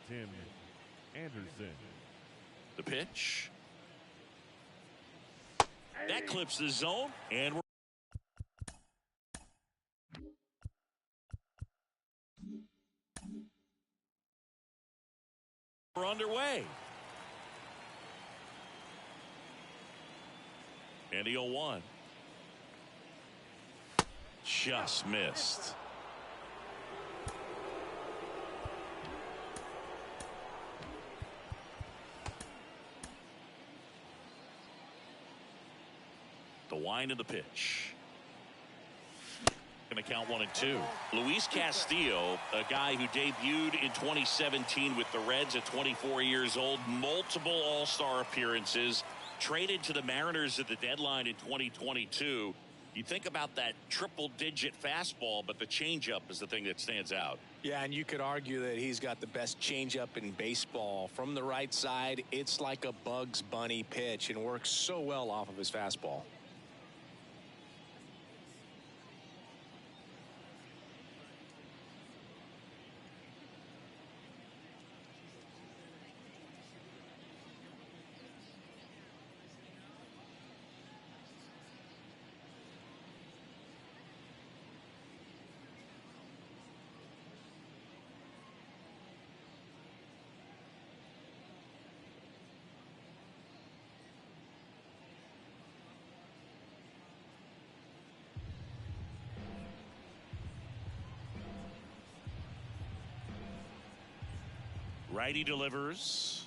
Tim Anderson. The pitch. That clips the zone, and we're underway. And the 0-1. Just missed. The wind of the pitch. Going to count 1-2. Luis Castillo, a guy who debuted in 2017 with the Reds at 24 years old, multiple All-Star appearances, traded to the Mariners at the deadline in 2022. You think about that triple-digit fastball, but the changeup is the thing that stands out. Yeah, and you could argue that he's got the best changeup in baseball. From the right side, it's like a Bugs Bunny pitch and works so well off of his fastball. Righty delivers.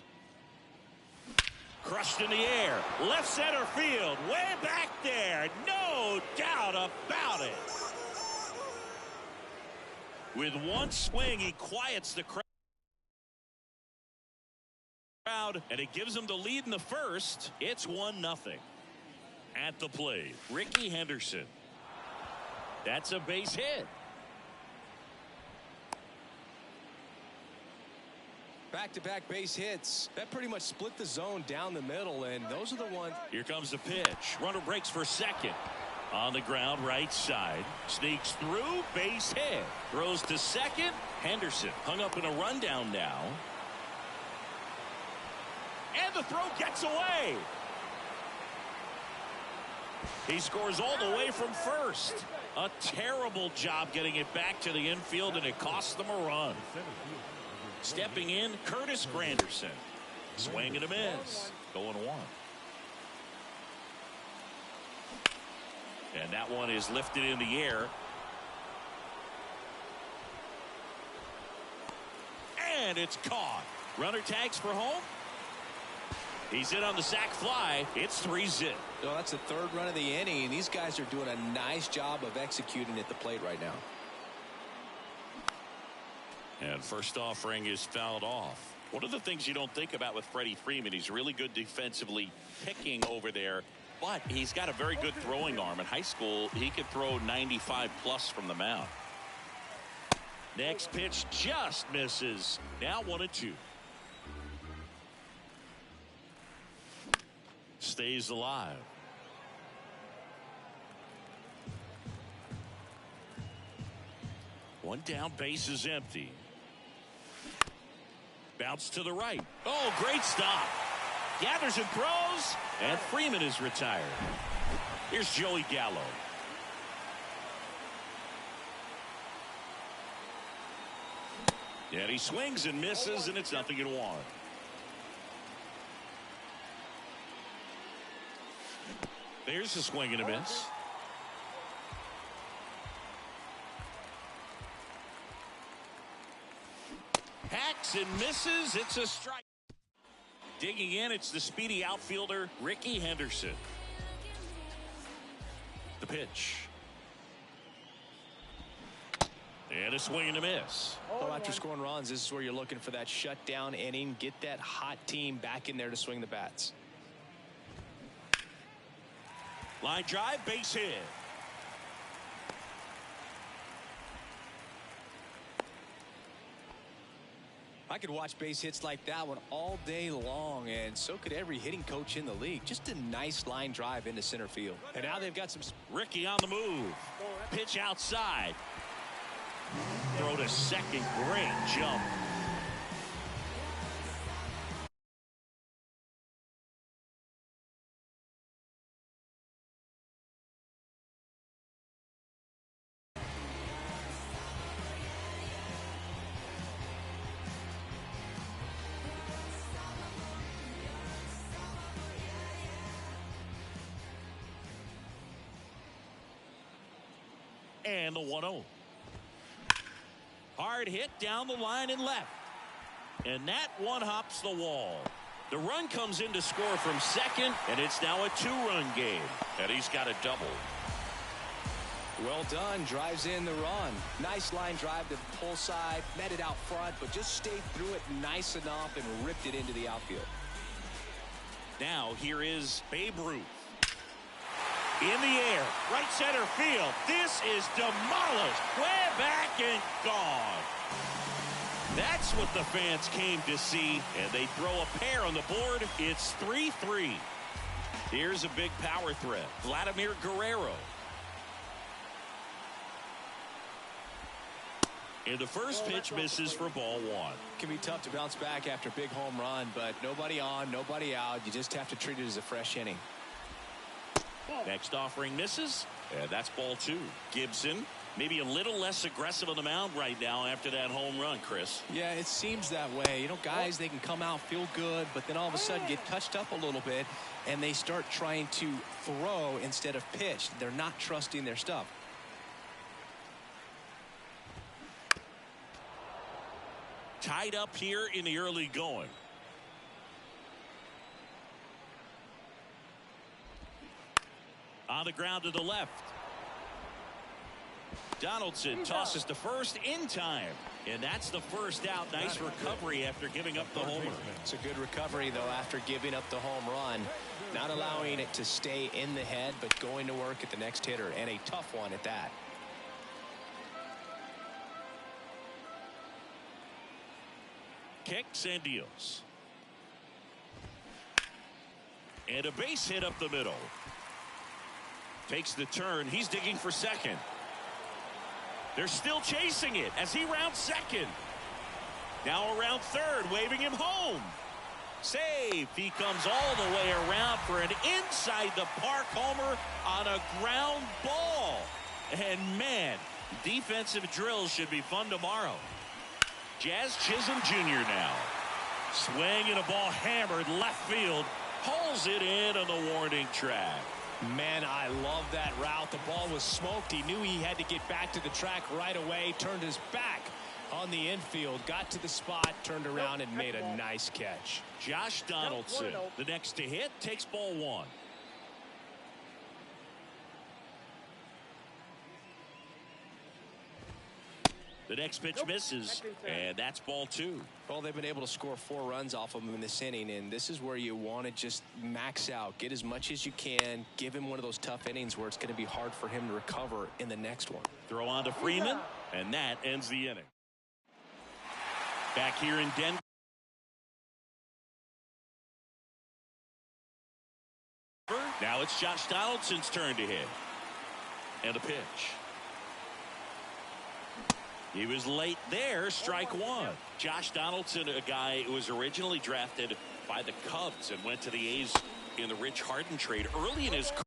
Crushed in the air. Left center field. Way back there. No doubt about it. With one swing, he quiets the crowd, and it gives him the lead in the first. It's 1-0. At the plate, Rickey Henderson. That's a base hit. Back-to-back base hits. That pretty much split the zone down the middle, and those are the ones. Here comes the pitch. Runner breaks for second. On the ground, right side. Sneaks through, base hit. Throws to second. Henderson hung up in a rundown now. And the throw gets away. He scores all the way from first. A terrible job getting it back to the infield, and it cost them a run. Stepping in, Curtis Granderson. Swing and a miss. Going 1. And that one is lifted in the air. And it's caught. Runner tags for home. He's in on the sac fly. It's 3-0. Well, that's the third run of the inning, and these guys are doing a nice job of executing at the plate right now. And first offering is fouled off. One of the things you don't think about with Freddie Freeman, he's really good defensively picking over there, but he's got a very good throwing arm. In high school, he could throw 95 plus from the mound. Next pitch just misses. Now 1-2. Stays alive. One down, base is empty. Bounce to the right. Oh, great stop. Gathers and throws, and Freeman is retired. Here's Joey Gallo. And he swings and misses, and it's 0-1. There's a swing and a miss. Hacks and misses. It's a strike. Digging in, it's the speedy outfielder, Rickey Henderson. The pitch. And a swing and a miss. Well, after scoring runs, this is where you're looking for that shutdown inning. Get that hot team back in there to swing the bats. Line drive, base hit. I could watch base hits like that one all day long, and so could every hitting coach in the league. Just a nice line drive into center field. And now they've got some. Rickey on the move. Pitch outside. Throw to second. Great jump. And the 1-0. Hard hit down the line and left. And that one hops the wall. The run comes in to score from second, and it's now a 2-run game. And he's got a double. Well done. Drives in the run. Nice line drive to the pull side. Met it out front, but just stayed through it nice enough and ripped it into the outfield. Now here is Babe Ruth. In the air, right center field. This is demolished. Way back and gone. That's what the fans came to see, and they throw a pair on the board. It's 3-3. Here's a big power threat. Vladimir Guerrero. And the first pitch misses for ball one. Can be tough to bounce back after a big home run, but nobody on, nobody out. You just have to treat it as a fresh inning. Next offering misses, and that's ball two. Gibson, maybe a little less aggressive on the mound right now after that home run, Chris. Yeah, it seems that way. You know, guys, they can come out, feel good, but then all of a sudden get touched up a little bit, and they start trying to throw instead of pitch. They're not trusting their stuff. Tied up here in the early going. On the ground to the left. Donaldson tosses to first in time. And that's the first out. Nice recovery after giving up the homer. It's a good recovery, though, after giving up the home run. Not allowing it to stay in the head, but going to work at the next hitter, and a tough one at that. Kicks and deals. And a base hit up the middle. Takes the turn. He's digging for second. They're still chasing it as he rounds second. Now around third, waving him home. Save. He comes all the way around for an inside the park homer on a ground ball. And man, defensive drills should be fun tomorrow. Jazz Chisholm Jr. now. Swing and a ball hammered left field. Pulls it in on the warning track. Man, I love that route. The ball was smoked. He knew he had to get back to the track right away. Turned his back on the infield. Got to the spot, turned around, and made a nice catch. Josh Donaldson, the next to hit, takes ball one. The next pitch misses, and that's ball two. Well, they've been able to score 4 runs off of him in this inning, and this is where you want to just max out. Get as much as you can. Give him one of those tough innings where it's going to be hard for him to recover in the next one. Throw on to Freeman, and that ends the inning. Back here in Denver. Now it's Josh Donaldson's turn to hit. And a pitch. He was late there, strike one. Josh Donaldson, a guy who was originally drafted by the Cubs and went to the A's in the Rich Harden trade early in his career.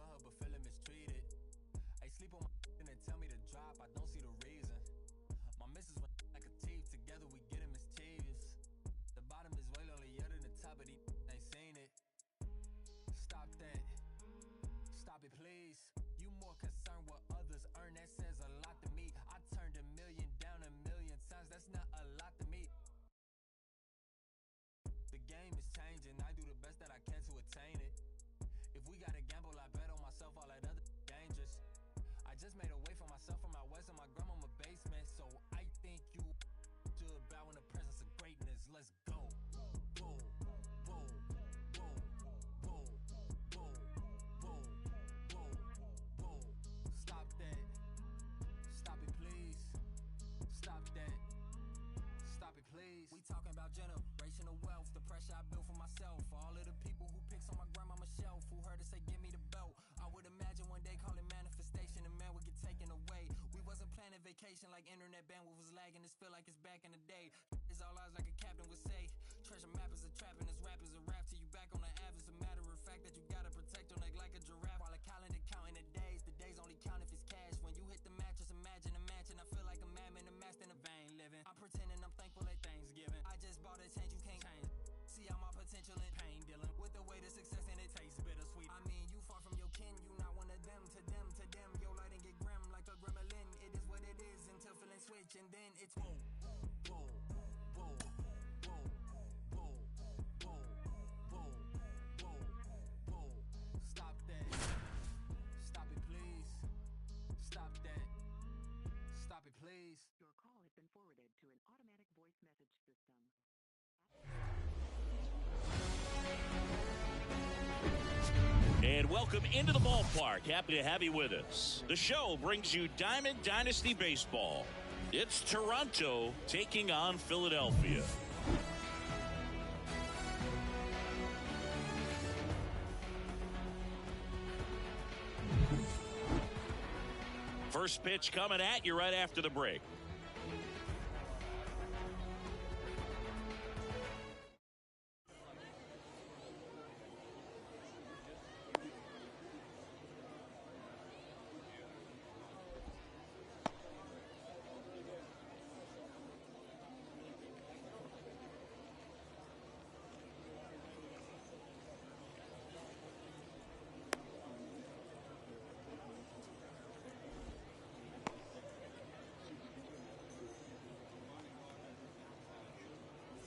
cut her but feeling mistreated. I sleep on my and they tell me to drop, I don't see the reason. My missus went like a thief, together we getting mischievous. The bottom is way lonelier than the top of these ain't seen it. Stop that, stop it please. You more concerned what others earn, that says a lot to me. I turned $1 million down 1,000,000 times, that's not a lot to me. The game is changing, I do the best that I can to attain it. If we gotta gamble, I bet on myself, all that other dangerous. I just made a way for myself from my west in my grandmama's basement. So I think you should bow in the presence of greatness. Let's go. Whoa, whoa, whoa, whoa, whoa, whoa, whoa, whoa. Stop that. Stop it, please. Stop that. Stop it, please. We talking about generational wealth, the pressure I built for myself. For all of the people who picks on my grandmama's shelf, who heard her say, give me the belt. I would imagine one day call it manifestation, and man would get taken away. We wasn't planning vacation like internet bandwidth was lagging. This feel like it's back in the day. It's all eyes like a captain would say. Treasure map is a trap and this rap is a rap. Till you back on the app, it's a matter of fact that you gotta protect your neck like a giraffe. While a calendar counting the days only count if it's cash. When you hit the mattress, imagine a mansion. I feel like a madman amassed in a vain living. I'm pretending I'm thankful at Thanksgiving. I just bought a change you can't change. See all my potential in pain dealing with the way to success and it tastes bittersweet. I mean, you far from your kin, you not one of them. To them, your light and get grim like a gremlin. It is what it is until feeling switch, and then it's whoa, whoa, whoa, whoa, whoa, whoa, whoa, whoa, whoa. Stop that. Stop it, please. Stop that. Stop it, please. Your call has been forwarded to an automatic voice message system. And welcome into the ballpark. Happy to have you with us. The show brings you Diamond Dynasty Baseball. It's Toronto taking on Philadelphia. First pitch coming at you right after the break.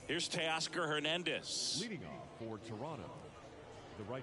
Here's Teoscar Hernandez. Leading off for Toronto, the right.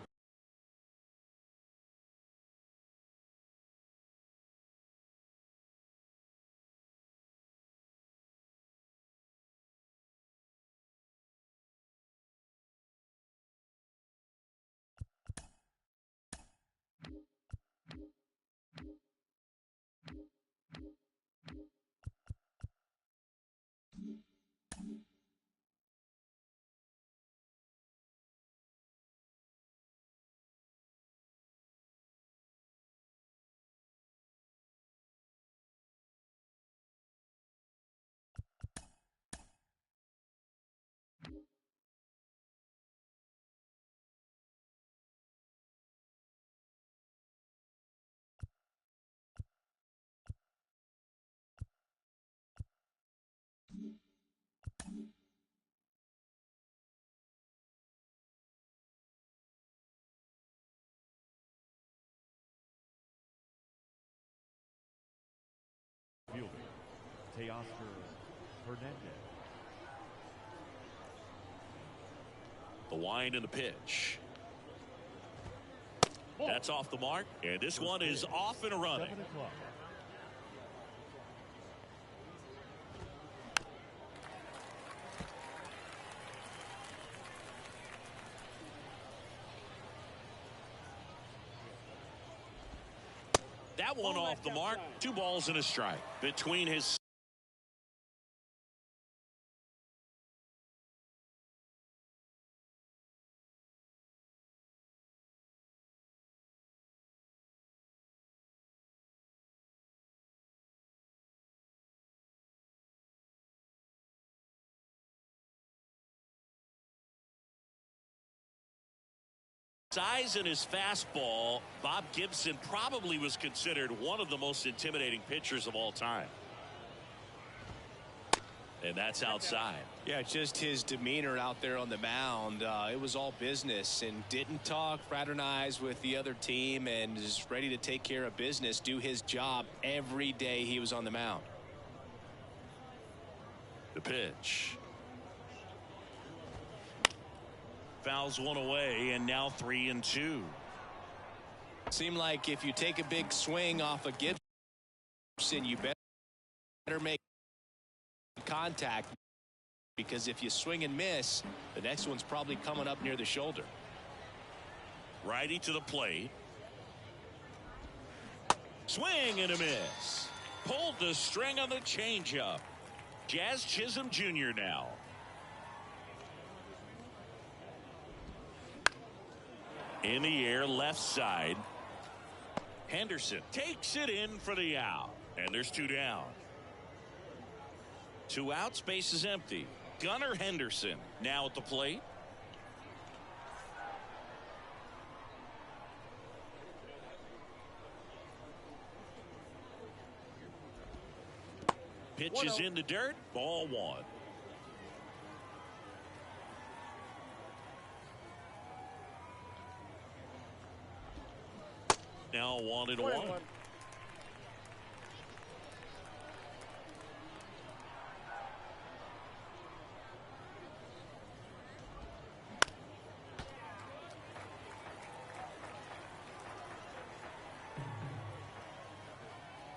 Fielding, Teoscar Hernandez. The wind and the pitch. That's off the mark, and this one is off and running. 7 o'clock. That one off the mark. 2 balls and a strike between his Size in his fastball, Bob Gibson probably was considered one of the most intimidating pitchers of all time. And that's outside. Yeah, just his demeanor out there on the mound. It was all business, and didn't talk, fraternize with the other team, and is ready to take care of business, do his job every day he was on the mound. The pitch. Fouls one away, and now 3-2. Seemed like if you take a big swing off of Gibson, you better make contact, because if you swing and miss, the next one's probably coming up near the shoulder. Righty to the plate. Swing and a miss. Pulled the string on the changeup. Jazz Chisholm Jr. now. In the air, left side. Henderson takes it in for the out. And there's 2 down. 2 outs, base is empty. Gunnar Henderson now at the plate. Pitch is in the dirt. Ball 1. Now 1-1.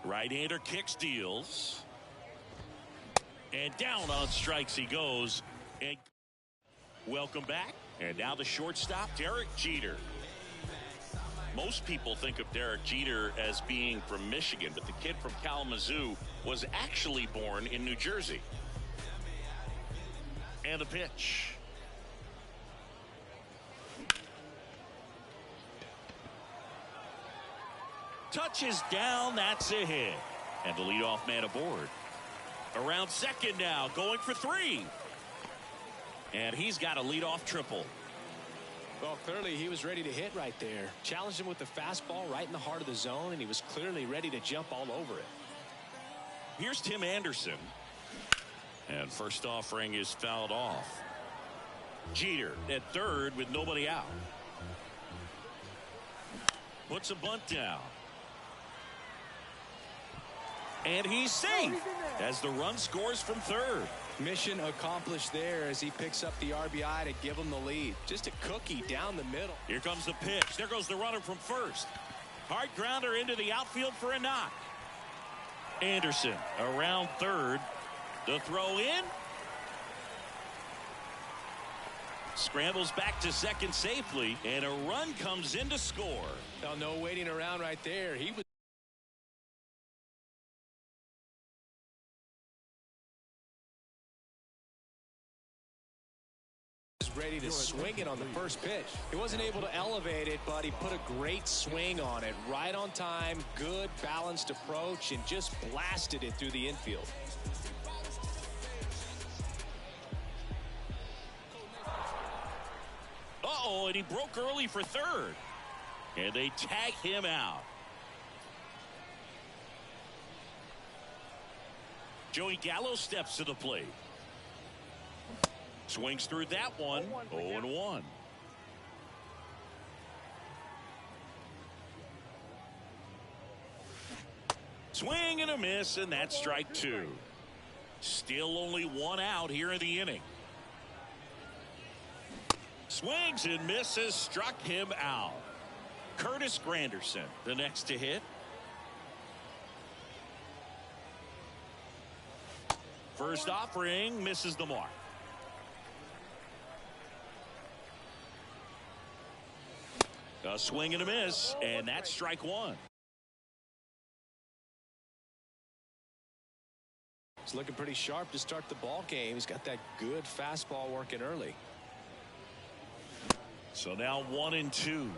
Right-hander kicks, deals. And down on strikes he goes. And welcome back. And now the shortstop, Derek Jeter. Most people think of Derek Jeter as being from Michigan, but the kid from Kalamazoo was actually born in New Jersey. And the pitch. Touches down, that's a hit. And the leadoff man aboard. Around second now, going for 3. And he's got a leadoff triple. Well, clearly he was ready to hit right there. Challenged him with the fastball right in the heart of the zone, and he was clearly ready to jump all over it. Here's Tim Anderson. And first offering is fouled off. Jeter at third with nobody out. Puts a bunt down. And he's safe as the run scores from third. Mission accomplished there as he picks up the RBI to give him the lead. Just a cookie down the middle. Here comes the pitch. There goes the runner from first. Hard grounder into the outfield for a knock. Anderson around third. The throw in. Scrambles back to second safely, and a run comes in to score. Now, no waiting around right there. He was ready to swing it on the first pitch. He wasn't able to elevate it, but he put a great swing on it. Right on time, good balanced approach, and just blasted it through the infield. Uh-oh, and he broke early for third. And they tag him out. Joey Gallo steps to the plate. Swings through that one. 0-1. Swing and a miss, and that's strike 2. Still only 1 out here in the inning. Swings and misses, struck him out. Curtis Granderson, the next to hit. First offering misses the mark. A swing and a miss, and that's strike 1. He's looking pretty sharp to start the ball game. He's got that good fastball working early. So now 1-2.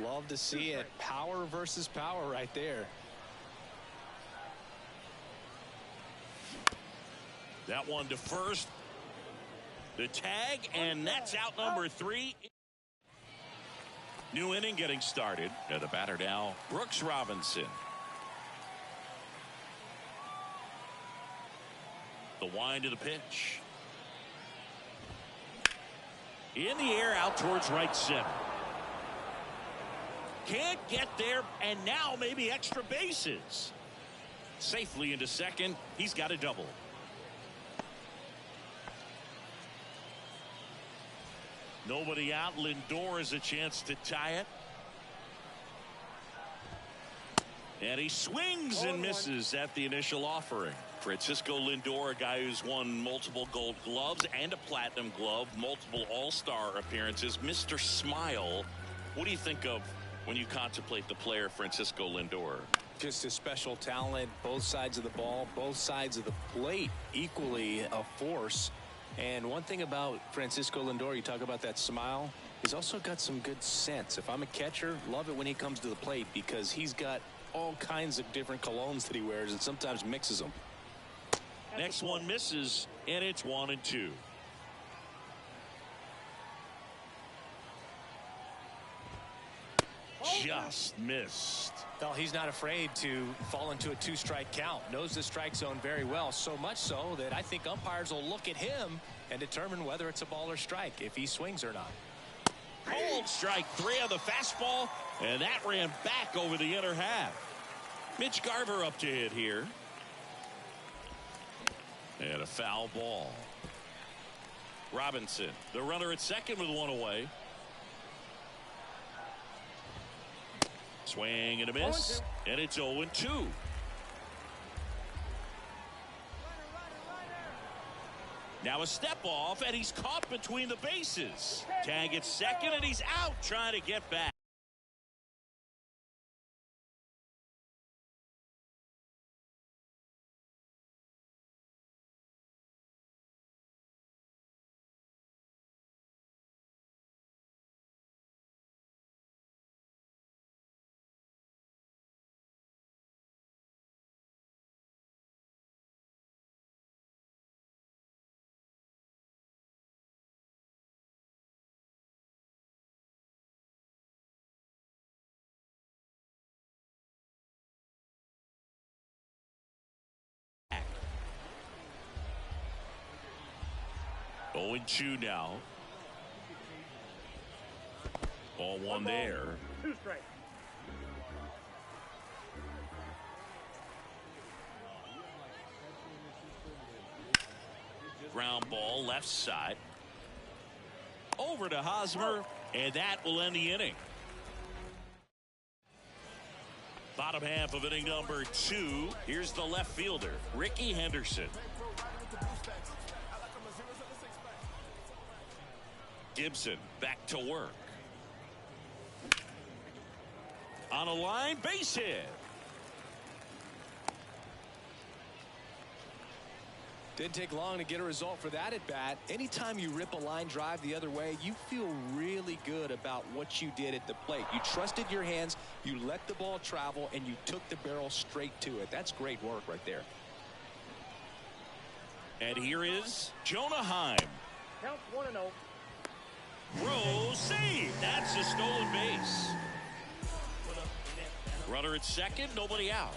Love to see it. Power versus power right there. That one to first. The tag, and that's out number 3. New inning getting started. And the batter now, Brooks Robinson. The wind of the pitch. In the air out towards right center. Can't get there, and now maybe extra bases. Safely into second. He's got a double. Nobody out. Lindor has a chance to tie it. And he swings and misses at the initial offering. Francisco Lindor, a guy who's won multiple Gold Gloves and a Platinum Glove, multiple All-Star appearances. Mr. Smile, what do you think of when you contemplate the player Francisco Lindor? Just a special talent, both sides of the ball, both sides of the plate, equally a force. And one thing about Francisco Lindor, you talk about that smile, he's also got some good sense. If I'm a catcher, love it when he comes to the plate because he's got all kinds of different colognes that he wears and sometimes mixes them. Next one misses, and it's 1-2. Just missed. Well, he's not afraid to fall into a two-strike count. Knows the strike zone very well, so much so that I think umpires will look at him and determine whether it's a ball or strike, if he swings or not. Cold strike 3 on the fastball, and that ran back over the inner half. Mitch Garver up to hit here. And a foul ball. Robinson, the runner at second with one away. Swing and a miss, and it's 0-2. Now a step off, and he's caught between the bases. Tag at second, and he's out trying to get back. Oh, 0-2 now. Ball one there. 2 strikes. Ground ball left side. Over to Hosmer, and that will end the inning. Bottom half of inning number 2. Here's the left fielder, Ricky Henderson. Gibson back to work. On a line, base hit. Didn't take long to get a result for that at bat. Anytime you rip a line drive the other way, you feel really good about what you did at the plate. You trusted your hands, you let the ball travel, and you took the barrel straight to it. That's great work right there. And here is Jonah Heim. Count 1-0. Rose save. That's a stolen base. Runner at second, nobody out.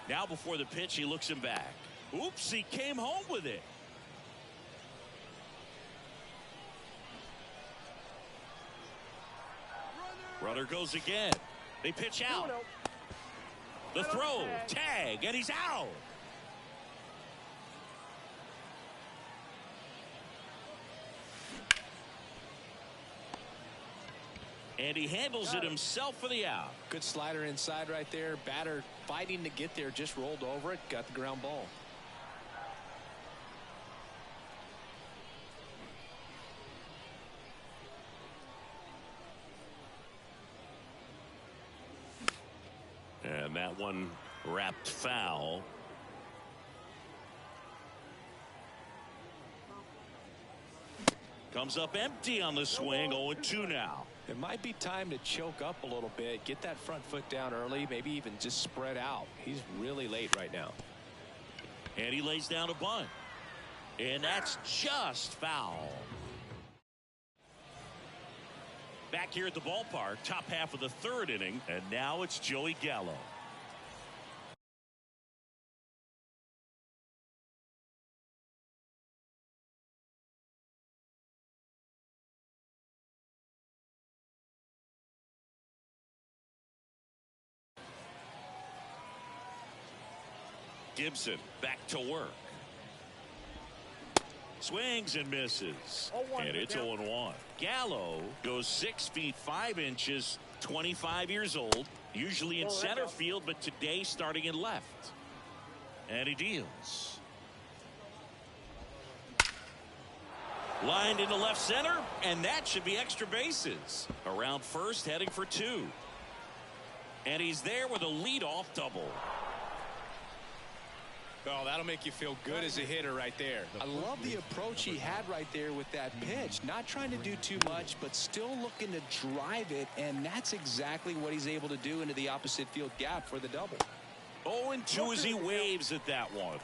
Now before the pitch, he looks him back. Oops, he came home with it. Runner goes again. They pitch out. 2-0. The throw, tag, and he's out. And he handles it himself for the out. Good slider inside right there. Batter fighting to get there, just rolled over it, got the ground ball. And that one wrapped foul. Comes up empty on the swing. 0-2 now. It might be time to choke up a little bit, get that front foot down early, maybe even just spread out. He's really late right now. And he lays down a bunt. And that's just foul. Back here at the ballpark, top half of the third inning, and now it's Joey Gallo. Gibson back to work. Swings and misses. And it's 0-1. Gallo goes 6 feet 5 inches, 25 years old, usually in center field, but today starting in left. And he deals. Lined into left center, and that should be extra bases. Around first, heading for 2. And he's there with a leadoff double. Oh, that'll make you feel good as a hitter right there. I love the approach he had right there with that pitch. Not trying to do too much, but still looking to drive it, and that's exactly what he's able to do into the opposite field gap for the double. 0-2 as he waves at that one.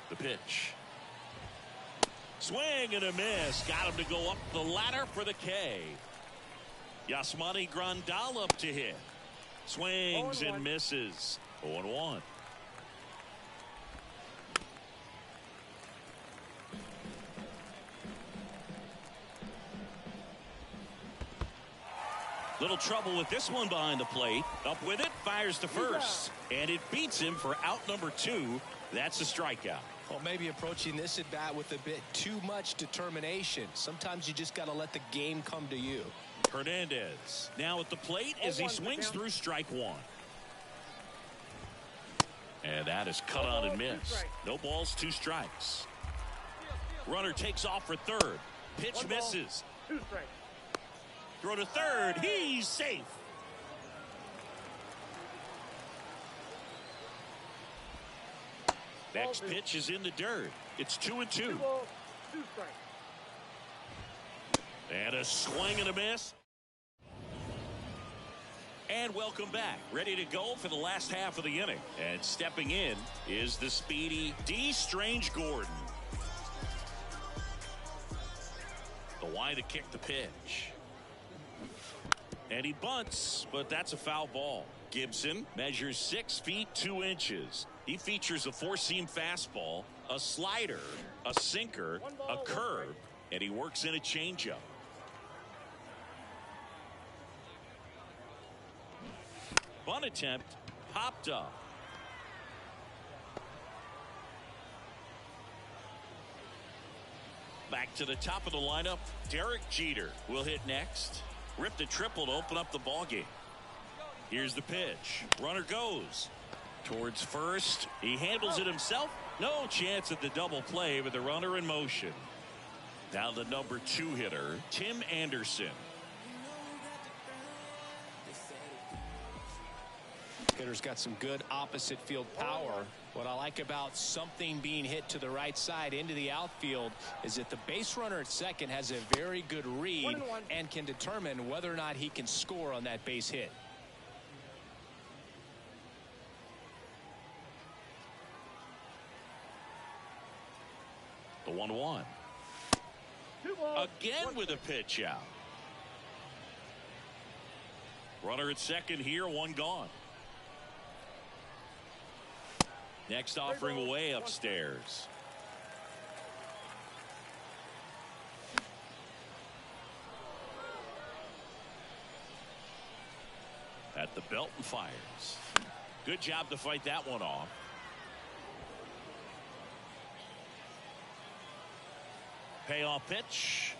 The pitch. Swing and a miss. Got him to go up the ladder for the K. Yasmani Grandal up to hit. Swings and misses. 0-1. Little trouble with this one behind the plate. Up with it, fires to first. And it beats him for out number 2. That's a strikeout. Well, maybe approaching this at bat with a bit too much determination. Sometimes you just got to let the game come to you. Hernandez now at the plate as he swings through strike 1. And that is cut on and missed. No balls, 2 strikes. Runner takes off for third. Pitch misses. 2 strikes. Throw to third. He's safe. Next pitch is in the dirt. It's 2-2. 2 strikes. And a swing and a miss. And welcome back. Ready to go for the last half of the inning. And stepping in is the speedy D. Strange Gordon. The Y to kick the pitch. And he bunts, but that's a foul ball. Gibson measures 6 feet 2 inches. He features a 4-seam fastball, a slider, a sinker, a curve, and he works in a changeup. Bunt attempt popped up. Back to the top of the lineup, Derek Jeter will hit next. Ripped a triple to open up the ballgame. Here's the pitch. Runner goes towards first. He handles it himself. No chance at the double play with the runner in motion. Now the number 2 hitter, Tim Anderson. Hitter's got some good opposite field power. What I like about something being hit to the right side into the outfield is that the base runner at second has a very good read and can determine whether or not he can score on that base hit. The 1-1. Again with a pitch out. Runner at second here, 1 gone. Next offering away upstairs. At the belt and fires. Good job to fight that one off. Payoff pitch.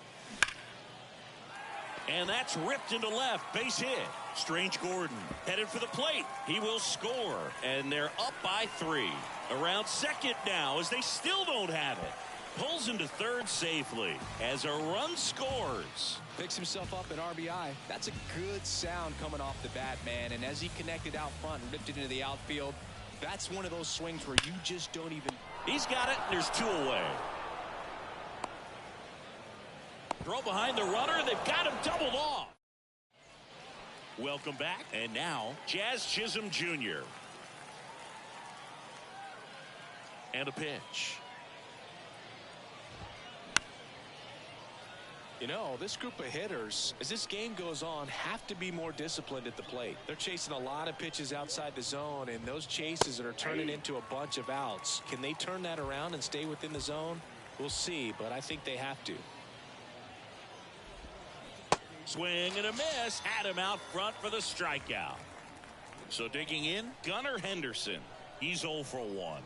And that's ripped into left. Base hit. Strange Gordon headed for the plate. He will score. And they're up by 3. Around second now as they still don't have it. Pulls him to third safely as a run scores. Picks himself up an RBI. That's a good sound coming off the bat, man. And as he connected out front and ripped it into the outfield, that's one of those swings where you just don't even. He's got it. And there's 2 away. Throw behind the runner. They've got him doubled off. Welcome back. And now, Jazz Chisholm Jr. And a pitch. You know, this group of hitters, as this game goes on, have to be more disciplined at the plate. They're chasing a lot of pitches outside the zone, and those chases are turning into a bunch of outs. Can they turn that around and stay within the zone? We'll see, but I think they have to. Swing and a miss. Had him out front for the strikeout. So digging in, Gunnar Henderson. He's 0 for 1.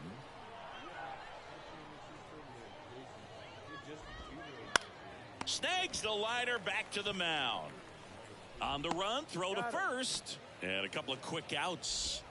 Snags the liner back to the mound. On the run, throw to first. And a couple of quick outs.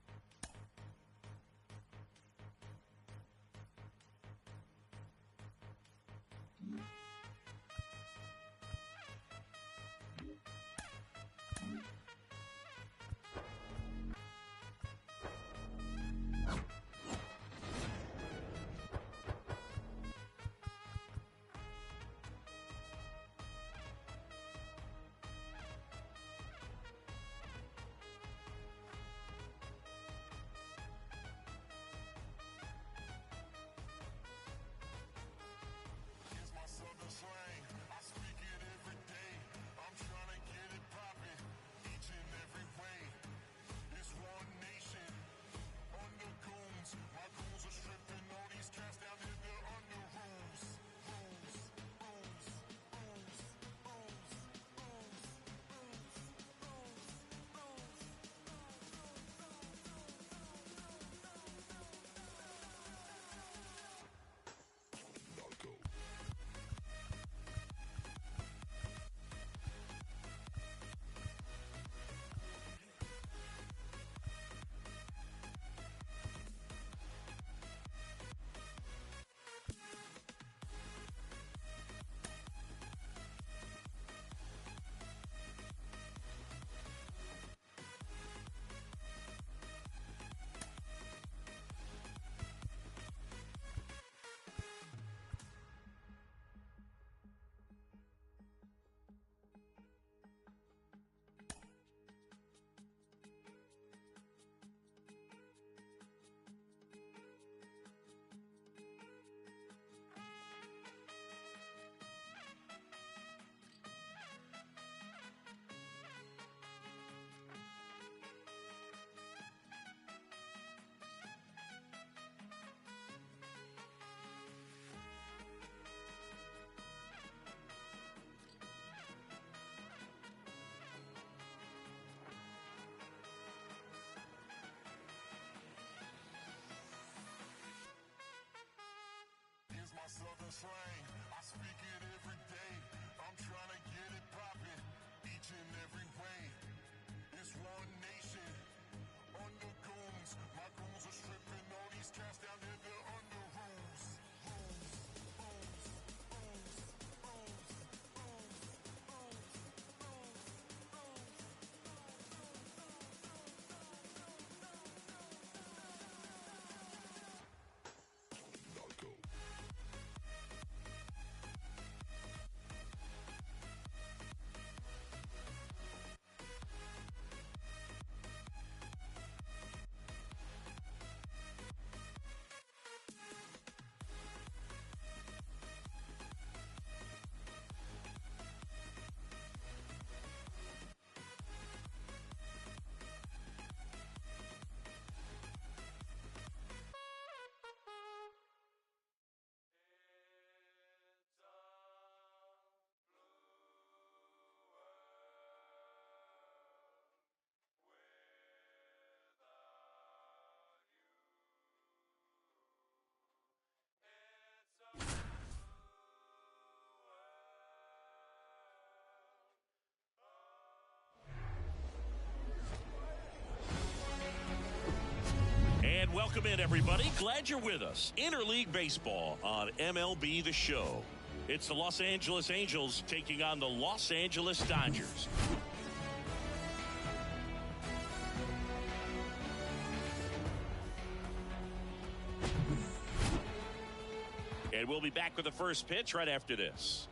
Southern slang, I speak it every day. I'm trying to get it poppin' each and every way. It's one nation under goons. My goons are stripping all these cats down there. They're under rules. Welcome in, everybody. Glad you're with us. Interleague Baseball on MLB The Show. It's the Los Angeles Angels taking on the Los Angeles Dodgers. And we'll be back with the first pitch right after this.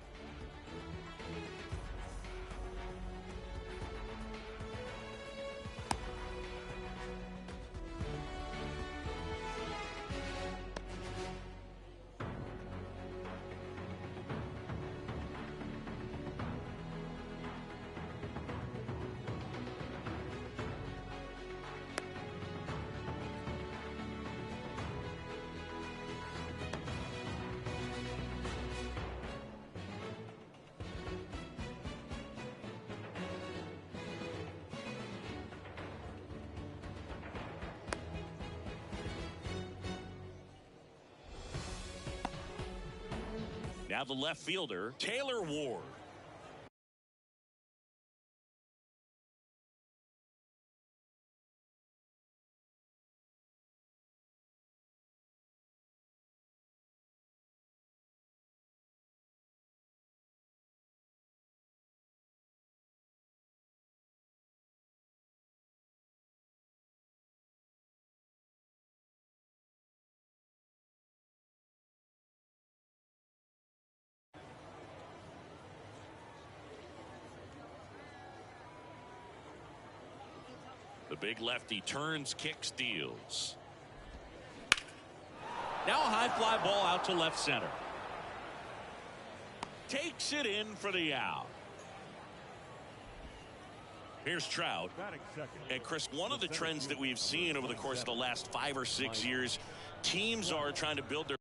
Now the left fielder, Taylor Ward. The big lefty turns, kicks, deals. Now a high fly ball out to left center. Takes it in for the out. Here's Trout. And Chris, one of the trends that we've seen over the course of the last 5 or 6 years, teams are trying to build their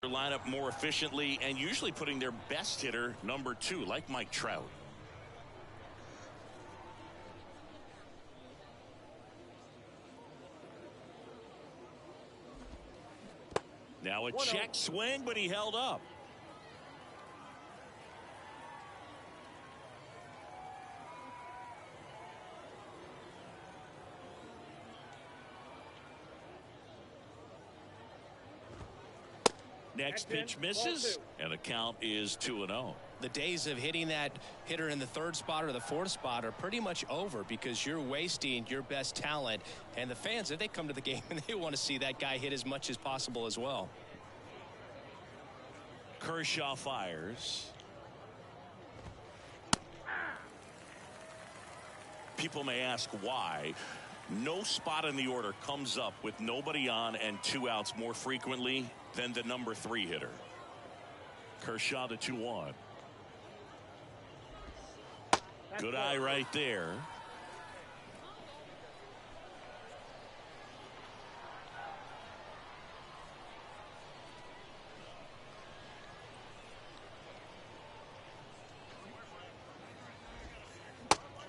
lineup more efficiently and usually putting their best hitter number 2, like Mike Trout. Now a check swing, but he held up. Next pitch misses, and the count is 2-0. The days of hitting that hitter in the 3rd spot or the 4th spot are pretty much over because you're wasting your best talent. And the fans, if they come to the game, and they want to see that guy hit as much as possible as well. Kershaw fires. People may ask why. No spot in the order comes up with nobody on and 2 outs more frequently than the number 3 hitter. Kershaw the 2-1. Good eye right there.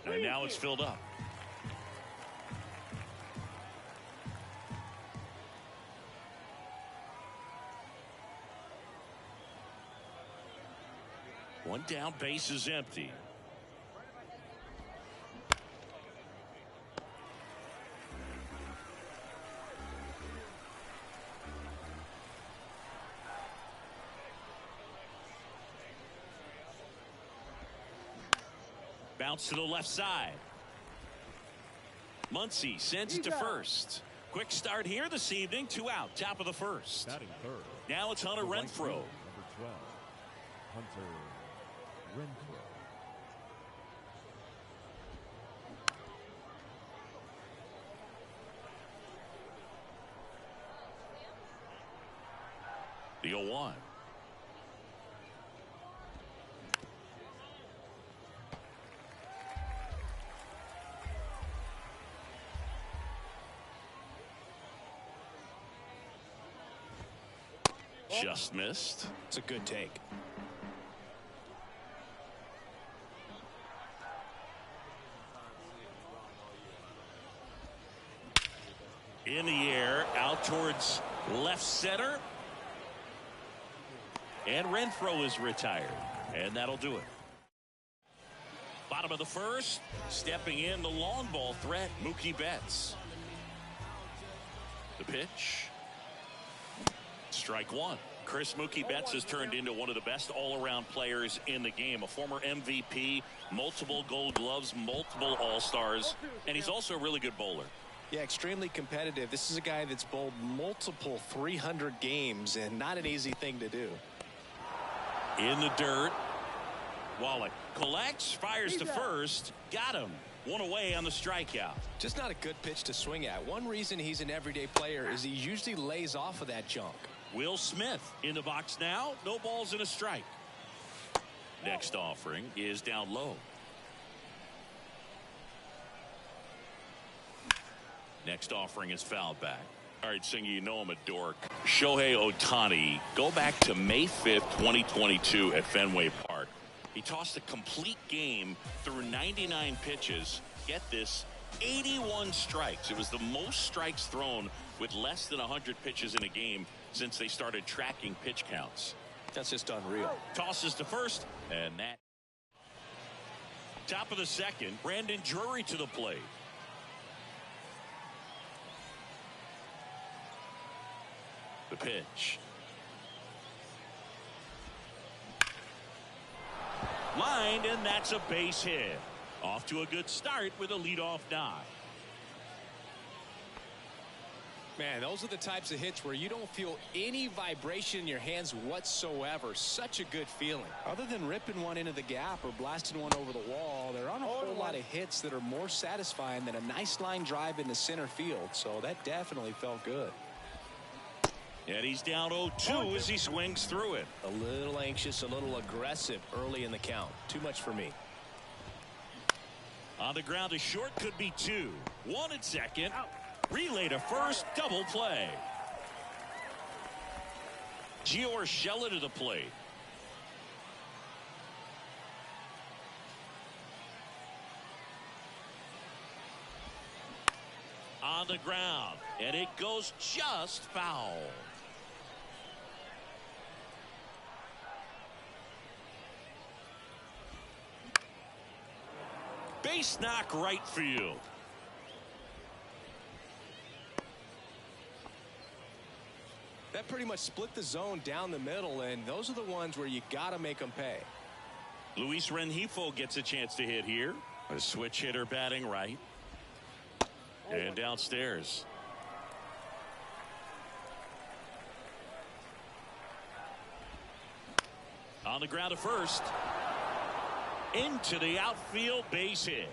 And now it's filled up. One down, base is empty. Bounce to the left side. Muncy sends it to first. Quick start here this evening. 2 out, top of the 1st. Batting third. Now it's Hunter Renfroe. Number 12, Hunter Renfroe. The 0-1. Just missed. It's a good take. In the air, out towards left center. And Renfroe is retired. And that'll do it. Bottom of the first, stepping in the long ball threat, Mookie Betts. The pitch. Strike one. Chris Mookie Betts has turned into one of the best all-around players in the game. A former MVP, multiple Gold Gloves, multiple All-Stars, and he's also a really good bowler. Yeah, extremely competitive. This is a guy that's bowled multiple 300 games, and not an easy thing to do. In the dirt. Wallach collects, fires to first, got him. One away on the strikeout. Just not a good pitch to swing at. One reason he's an everyday player is he usually lays off of that junk. Will Smith in the box now. No balls and a strike. Next offering is down low. Next offering is fouled back. All right, Singy, you know I'm a dork. Shohei Ohtani, go back to May 5th, 2022 at Fenway Park. He tossed a complete game through 99 pitches. Get this, 81 strikes. It was the most strikes thrown with less than 100 pitches in a game since they started tracking pitch counts. That's just unreal. Tosses to first, and that. Top of the second, Brandon Drury to the plate. The pitch. Lined, and that's a base hit. Off to a good start with a leadoff dive. Man, those are the types of hits where you don't feel any vibration in your hands whatsoever. Such a good feeling. Other than ripping one into the gap or blasting one over the wall, there aren't a whole lot of hits that are more satisfying than a nice line drive into center field. So that definitely felt good. And he's down 0-2 as he swings through it. A little anxious, a little aggressive early in the count. Too much for me. On the ground to short, could be two. One at second. Relay to first, double play. Gio Urshela to the plate. On the ground, and it goes just foul. Base knock right field. That pretty much split the zone down the middle, and those are the ones where you got to make them pay. Luis Rengifo gets a chance to hit here. A switch hitter batting right. And downstairs. On the ground to first. Into the outfield, base hit.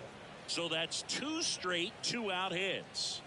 So that's two straight two-out hits.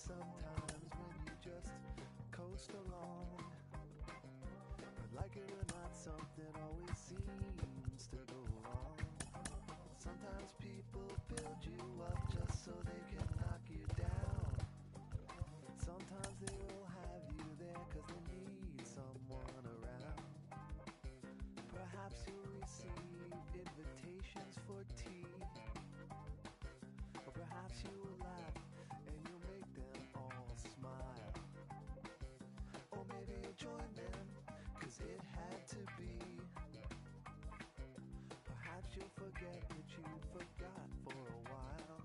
sometimes when you just coast along. But like it or not, something always seems to go wrong. Sometimes people build you up just so they can knock you down. Sometimes they will have you there cause they need someone around. Perhaps you'll receive invitations for tea. Or perhaps you will laugh and you'll make them all smile. Or maybe you'll join them cause it had to be. Perhaps you'll forget that you forgot for a while.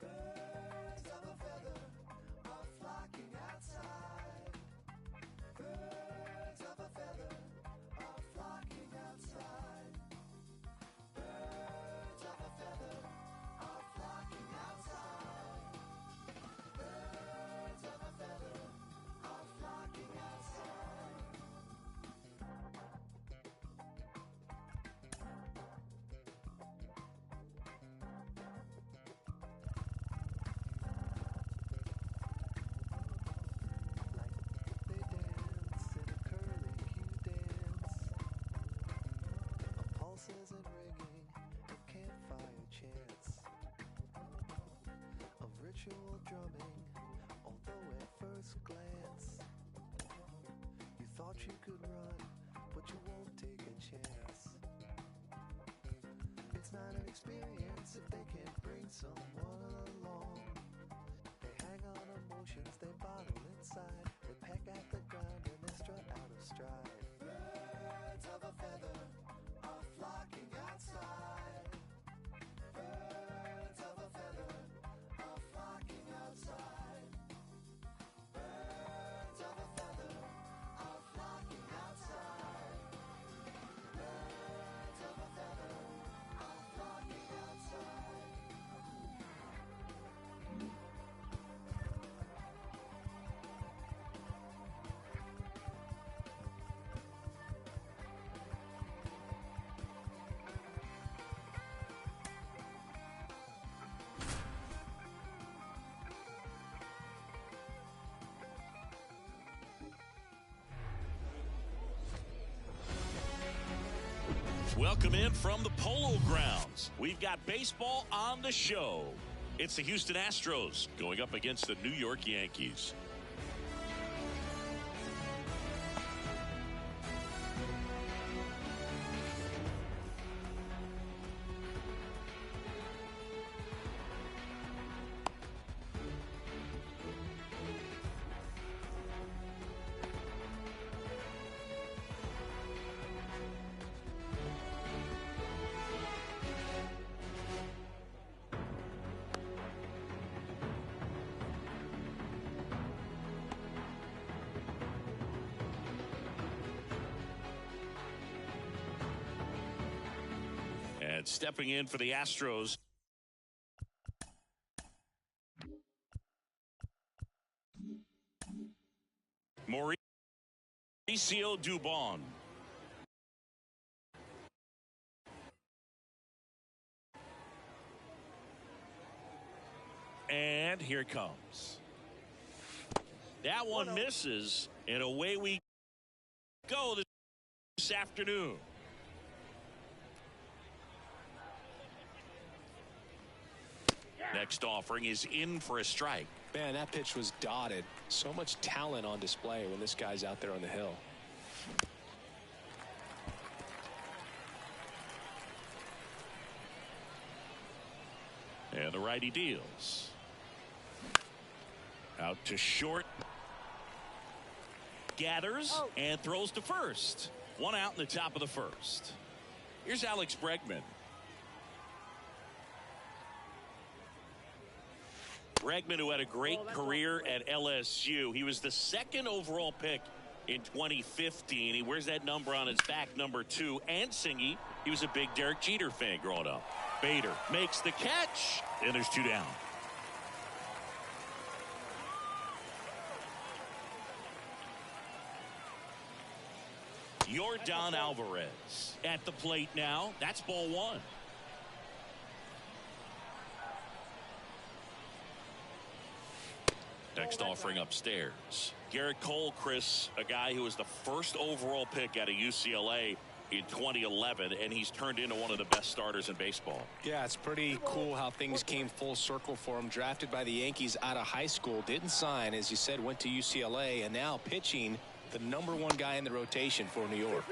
Birds of a feather are flocking outside. Birds of a feather are flocking outside. Birds of a feather are flocking outside. Birds of a feather are flocking outside. Like they dance in a curly-cue dance. A pulse isn't ringing, a campfire chants of ritual drumming, although at first glance you thought you could run, but you won't take a chance. It's not an experience if they can't bring someone along. They hang on emotions they bottle inside. They peck at the ground and they strut out of stride. Birds of a feather are flocking outside. Birds of a feather are flocking outside. Birds of a feather are flocking outside. Birds of a feather are flocking outside. Welcome in from the Polo Grounds. We've got baseball on the show. It's the Houston Astros going up against the New York Yankees. And stepping in for the Astros, Mauricio Dubon. And here it comes. That one misses, and away we go this afternoon. Next offering is in for a strike. Man, that pitch was dotted. So much talent on display when this guy's out there on the hill. And the righty deals. Out to short. Gathers and throws to first. One out in the top of the first. Here's Alex Bregman. Bregman, who had a great career at LSU. He was the second overall pick in 2015. He wears that number on his back, number 2. And Singy, he was a big Derek Jeter fan growing up. Bader makes the catch, and there's 2 down. Yordan Alvarez at the plate now. That's ball 1. Next offering upstairs. Garrett Cole, Chris, a guy who was the first overall pick out of UCLA in 2011, and he's turned into one of the best starters in baseball. Yeah, it's pretty cool how things came full circle for him. Drafted by the Yankees out of high school, didn't sign, as you said, went to UCLA, and now pitching the #1 guy in the rotation for New York.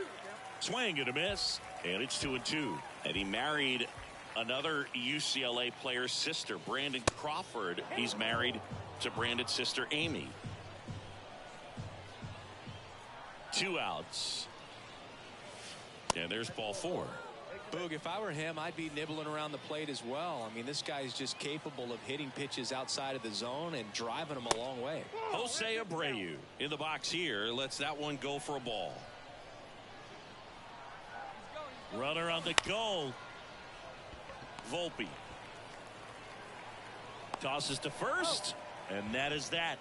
Swing and a miss, and it's 2-2. And he married another UCLA player's sister, Brandon Crawford. He's married to Brandon's sister, Amy. 2 outs. And there's ball 4. Boog, if I were him, I'd be nibbling around the plate as well. I mean, this guy's just capable of hitting pitches outside of the zone and driving them a long way. Jose Abreu in the box here. Lets that one go for a ball. Runner on the go. Volpe. Tosses to first. And that is that.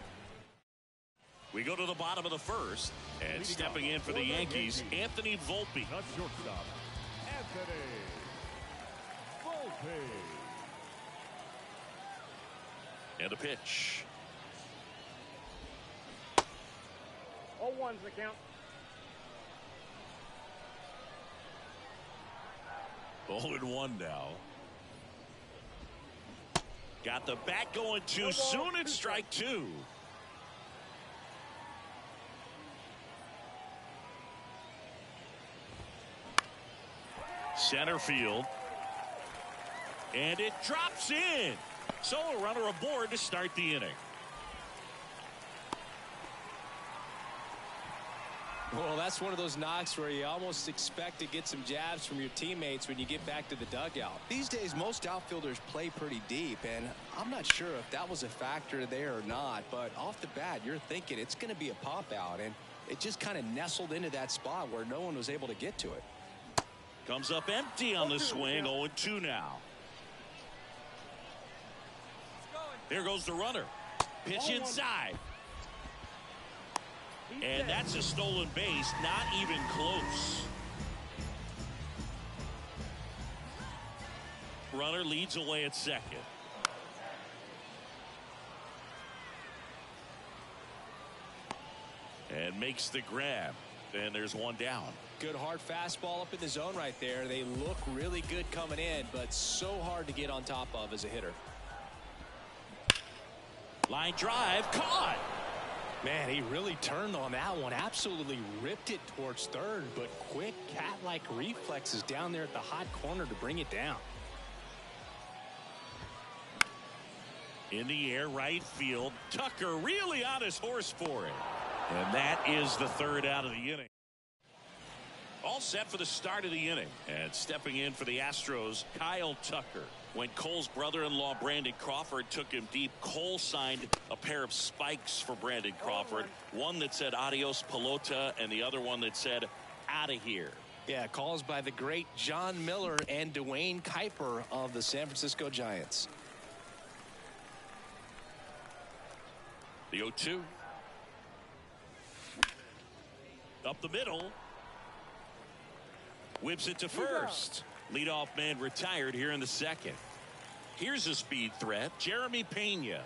We go to the bottom of the first. And stepping in for the Yankees, Anthony Volpe. The shortstop, Anthony Volpe. And a pitch. 0-1's the count. 0-1 now. Got the bat going too soon. It's strike 2. Center field. And it drops in. So a runner aboard to start the inning. Well, that's one of those knocks where you almost expect to get some jabs from your teammates when you get back to the dugout. These days, most outfielders play pretty deep, and I'm not sure if that was a factor there or not, but off the bat, you're thinking it's going to be a pop out, and it just kind of nestled into that spot where no one was able to get to it. Comes up empty on the swing. 0-2 now. There goes the runner. Pitch inside. And that's a stolen base. Not even close. Runner leads away at second. And makes the grab. And there's one down. Good hard fastball up in the zone right there. They look really good coming in, but so hard to get on top of as a hitter. Line drive, caught. Man, he really turned on that one. Absolutely ripped it towards third, but quick cat-like reflexes down there at the hot corner to bring it down. In the air, right field. Tucker really on his horse for it. And that is the third out of the inning. All set for the start of the inning. And stepping in for the Astros, Kyle Tucker. When Cole's brother-in-law, Brandon Crawford, took him deep, Cole signed a pair of spikes for Brandon Crawford. One that said adios pelota and the other one that said out of here. Yeah, calls by the great John Miller and Dwayne Kuiper of the San Francisco Giants. The 0-2. Up the middle. Whips it to first. Leadoff man retired here in the second. Here's a speed threat, Jeremy Pena.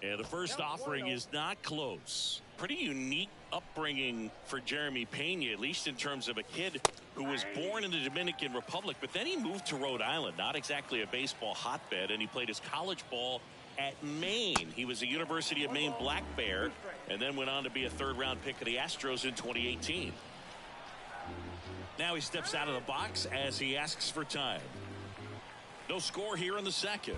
And the first offering is not close. Pretty unique upbringing for Jeremy Pena, at least in terms of a kid who was born in the Dominican Republic, but then he moved to Rhode Island, not exactly a baseball hotbed, and he played his college ball at Maine. He was a University of Maine Black Bear and then went on to be a third-round pick of the Astros in 2018. Now he steps out of the box as he asks for time. No score here in the second.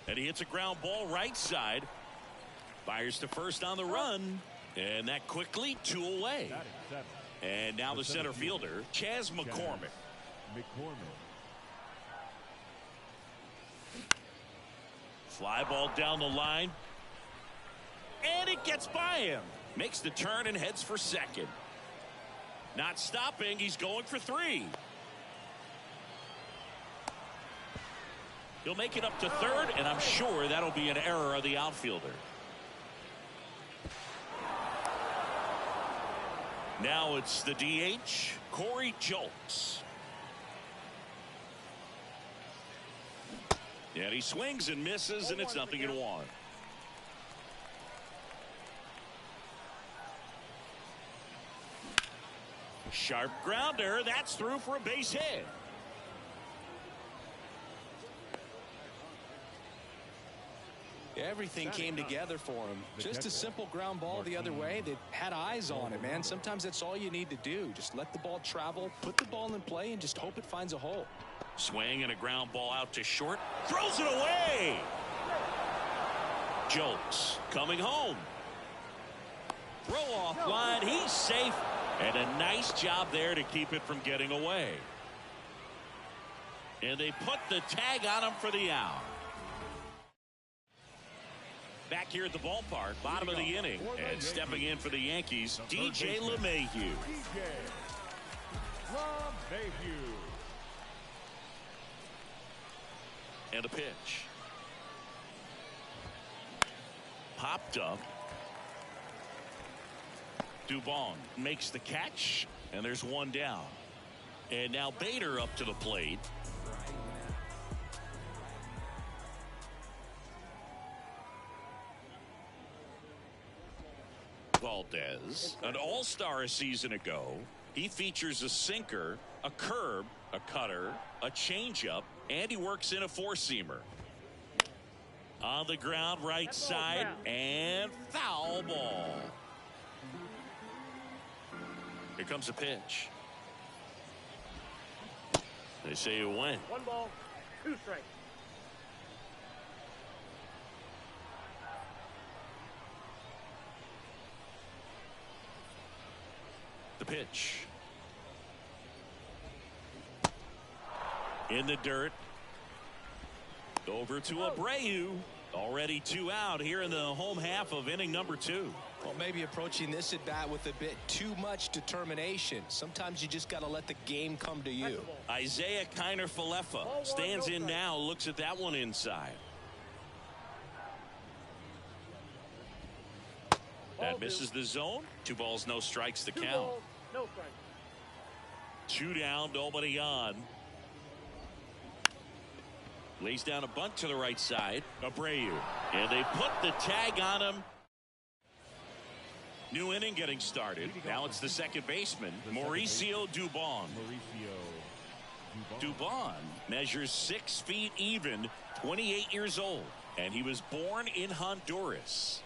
And he hits a ground ball right side. Fires to first on the run. And that quickly 2 away. And now the center fielder, Chas McCormick. Fly ball down the line. And it gets by him. Makes the turn and heads for second. Not stopping. He's going for 3. He'll make it up to third, and I'm sure that'll be an error of the outfielder. Now it's the DH, Corey Julks. And he swings and misses, and it's 0-1. Sharp grounder. That's through for a base hit. Everything came together for him. Just a simple ground ball the other way that had eyes on it, man. Sometimes that's all you need to do. Just let the ball travel, put the ball in play, and just hope it finds a hole. Swing and a ground ball out to short. Throws it away. Julks coming home. Throw off line. He's safe. And a nice job there to keep it from getting away. And they put the tag on him for the out. Back here at the ballpark, bottom of the inning, and stepping in for the Yankees, DJ LeMahieu. DJ LeMahieu. And a pitch. Popped up. Dubon makes the catch, and there's one down. And now Bader up to the plate. Valdez, an all-star a season ago. He features a sinker, a curve, a cutter, a changeup, and he works in a four-seamer. On the ground, right side, and foul ball. Here comes a pitch. They say you win. 1 ball, 2 strikes. The pitch. In the dirt. Over to Abreu. Already 2 out here in the home half of inning number 2. Well, maybe approaching this at bat with a bit too much determination. Sometimes you just got to let the game come to you. Isaiah Kiner-Falefa stands in now, looks at that one inside. That misses the zone. 2 balls, no strikes to 2 count. balls, no strikes. 2 down, nobody on. Lays down a bunt to the right side. Abreu. And they put the tag on him. New inning getting started. Now it's the second baseman, Mauricio Dubon. Dubon measures 6 feet even, 28 years old, and he was born in Honduras.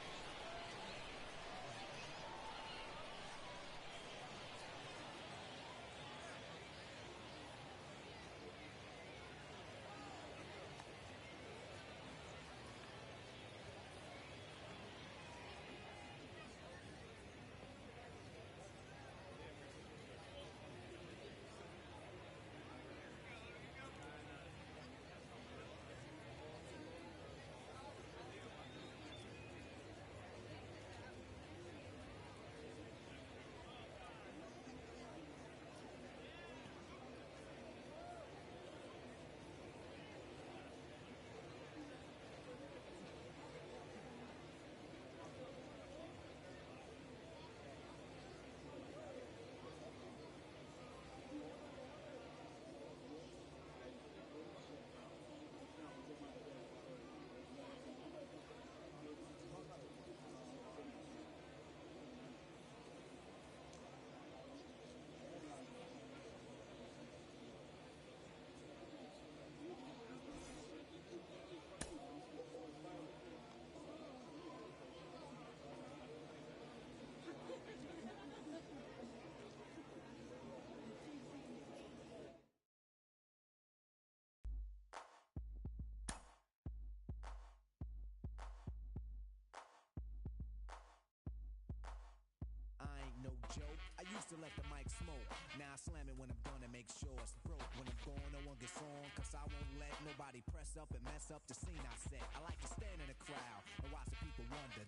joke. I used to let the mic smoke. Now I slam it when I'm done and make sure it's broke. When I'm gone, no one gets on, cause I won't let nobody press up and mess up the scene I set. I like to stand in the crowd and watch the people wonder.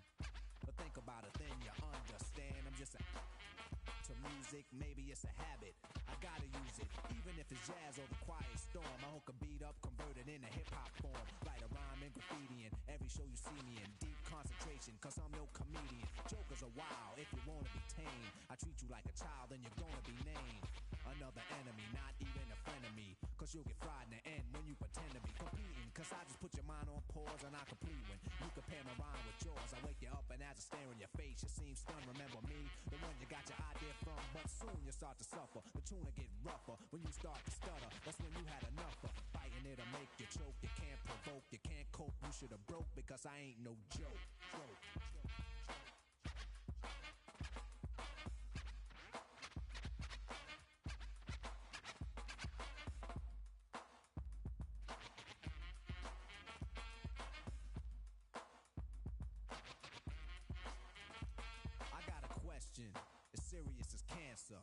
But think about it, then you understand. I'm just to music, maybe it's a habit. I gotta use it, even if it's jazz or the quiet storm. I hook a beat up, convert it into hip-hop form. Write a rhyme and graffiti in every show you see me in. Deep concentration, cause I'm no comedian. Jokers are wild if you wanna be tame. I treat you like a child, then you're gonna be named another enemy, not even a friend of me. Cause you'll get fried in the end when you pretend to be competing. Cause I just put your mind on pause and I complete when you compare my rhyme with yours. I wake you up and as I stare in your face, you seem stunned. Remember me, the one you got your idea from. But soon you start to suffer. The tune will get rougher when you start to stutter. That's when you had enough of fighting it'll make you choke. You can't provoke, you can't cope. You should have broke because I ain't no joke. I got a question, as serious as cancer.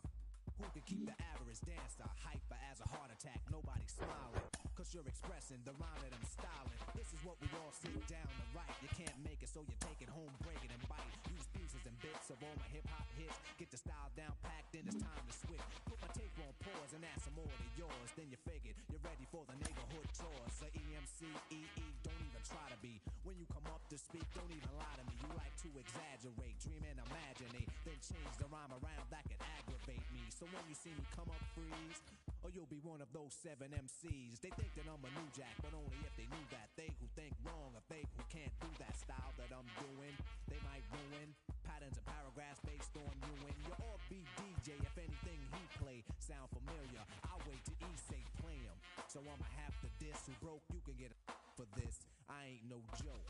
Who can keep the average dancer hyper as a heart attack? Nobody's smiling, cause you're expressing the rhyme that I'm styling. This is what we all sit down to write. You can't make it, so you take it home, break it and bite. Use pieces and bits of all my hip-hop hits. Get the style down packed, then it's time to switch. Put my tape on pause and add some more to yours. Then you figured you're ready for the neighborhood chores. So EMC, EE, don't even try to be. When you come up to speak, don't even lie to me. You like to exaggerate, dream and imaginate, then change the rhyme around that could aggravate me. So when you see me come up, freeze, or you'll be one of those 7 MCs. They think that I'm a new jack, but only if they knew that. They who think wrong, or they who can't do that style that I'm doing, they might ruin patterns and paragraphs based on you and your offbeat DJ. If anything he play sound familiar, I'll wait till he say play him. So I'ma have to diss who broke. You can get for this. I ain't no joke.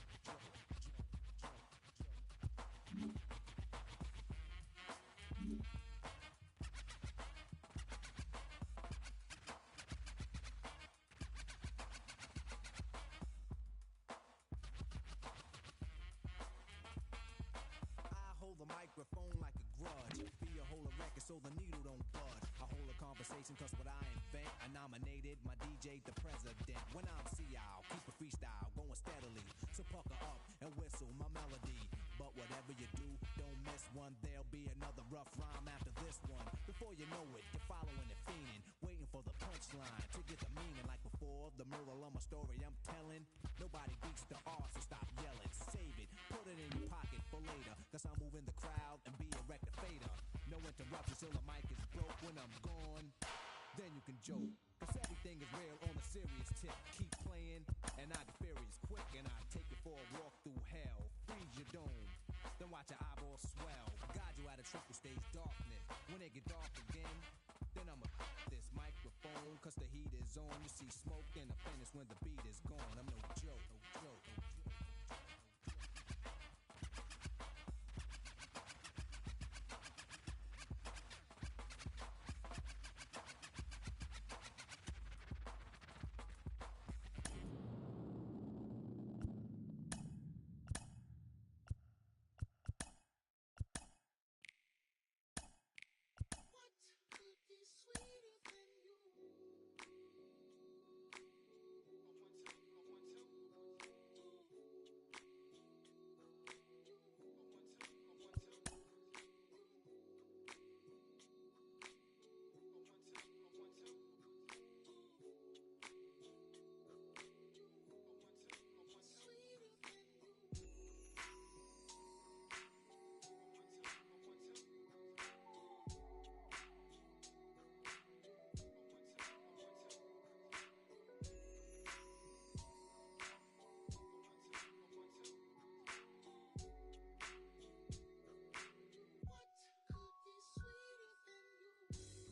The microphone like a grudge. Be a hold a record so the needle don't budge. I hold a conversation cause what I invent, I nominated my DJ the president. When I'm CL, keep a freestyle going steadily. So pucker up and whistle my melody. But whatever you do, don't miss one. There'll be another rough rhyme after this one. Before you know it, you're following it, fiending, waiting for the punchline to get the meaning. Like before, the moral of my story I'm telling. Nobody beats the art, so stop yelling. Save it, put it in your pocket for later. Cause I'm moving the crowd and be a rectificator. No interruptions till the mic is broke. When I'm gone, then you can joke. Cause everything is real on a serious tip. Keep playing and I get furious quick. And I take it for a walk through hell. Freeze your dome, then watch your eyeballs swell. Guide you out of triple stage darkness. When it get dark again, then I'ma this microphone. Cause the heat is on. You see smoke and the finish when the beat is gone. I'm no joke, no joke, no joke.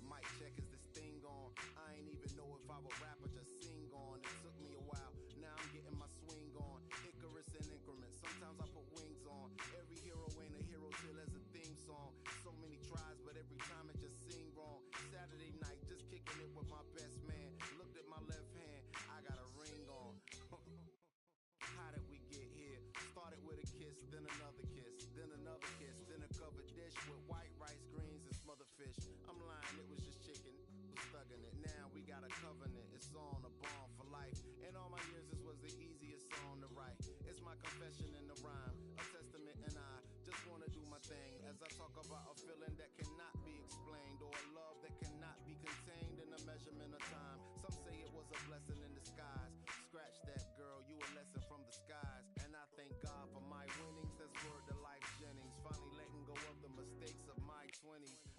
Mic check, is this thing on? I ain't even know if I would rap or just sing on. It took me a while, now I'm getting my swing on. Icarus in increments, sometimes I put wings on. Every hero ain't a hero till there's a theme song. So many tries, but every time it just sing wrong. Saturday night, just kicking it with my best man. Looked at my left hand, I got a ring on. How did we get here? Started with a kiss, then another kiss, then another kiss, then a covered dish with white rice, greens, and smothered fish. I'm lying, it was just chicken, was thugging it. Now we got a covenant, it's on a bond for life. In all my years, this was the easiest song to write. It's my confession in the rhyme, a testament, and I just wanna do my thing. As I talk about a feeling that cannot be explained, or a love that cannot be contained in a measurement of time. Some say it was a blessing in disguise. Scratch that, girl, you a lesson from the skies. And I thank God for my winnings, that's word to Life Jennings. Finally letting go of the mistakes of my 20s.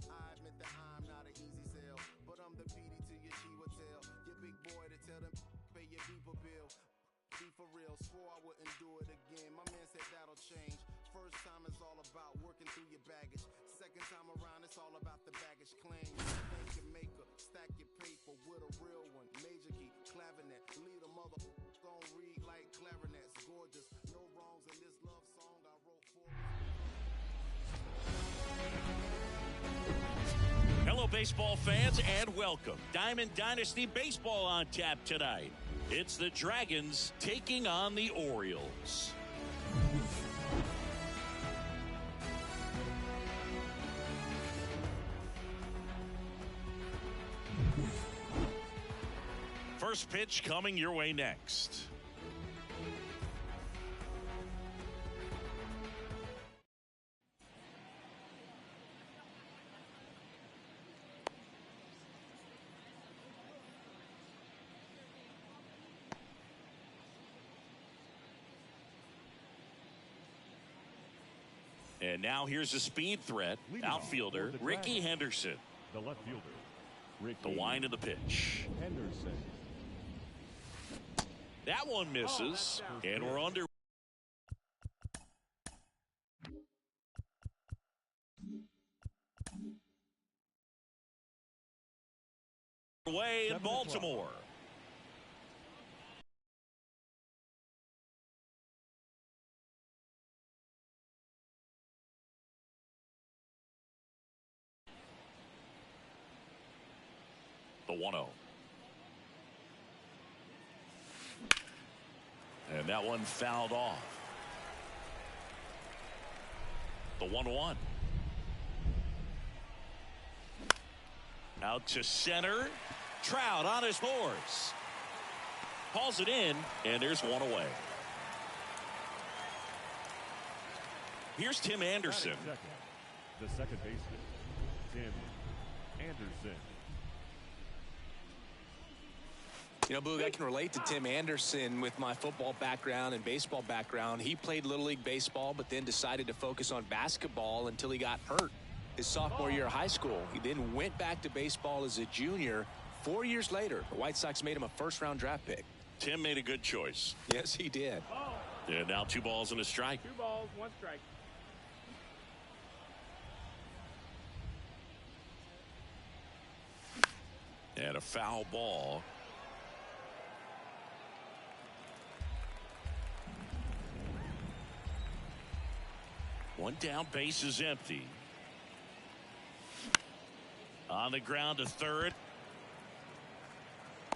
real, swore I wouldn't do it again. My man said that'll change. First time is all about working through your baggage. Second time around, it's all about the baggage claim. Thank your maker, stack your paper with a real one. Major key, clavinet, lead a mother gon' read like clarinets. Gorgeous, no wrongs in this love song I wrote for. Hello, baseball fans, and welcome. Diamond Dynasty Baseball on tap tonight. It's the Dragons taking on the Orioles. First pitch coming your way next. And now here's a speed threat. Outfielder Ricky Henderson. The left fielder, Ricky. The wind of the pitch. Henderson. That one misses, and we're under. Way in Baltimore. The 1-0. And that one fouled off. The 1-1. Out to center. Trout on his horse. Hauls it in, and there's one away. Here's Tim Anderson. The second baseman, Tim Anderson. You know, Boog, I can relate to Tim Anderson with my football background and baseball background. He played Little League Baseball, but then decided to focus on basketball until he got hurt his sophomore year of high school. He then went back to baseball as a junior. 4 years later, the White Sox made him a first-round draft pick. Tim made a good choice. Yes, he did. And now 2 balls and a strike. 2 balls, 1 strike. And a foul ball. One down, base is empty. On the ground to third.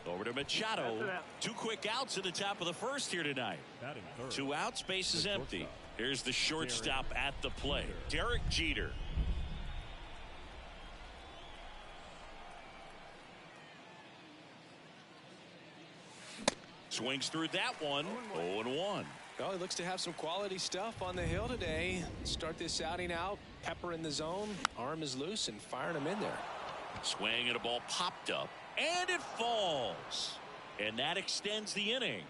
Over to Machado. 2 quick outs at the top of the first here tonight. 2 outs, base is empty. Here's the shortstop at the plate, Derek Jeter. Swings through that one. 0-1. Well, he looks to have some quality stuff on the hill today. Start this outing out. Pepper in the zone. Arm is loose and firing him in there. Swing and a ball popped up. And it falls. And that extends the inning.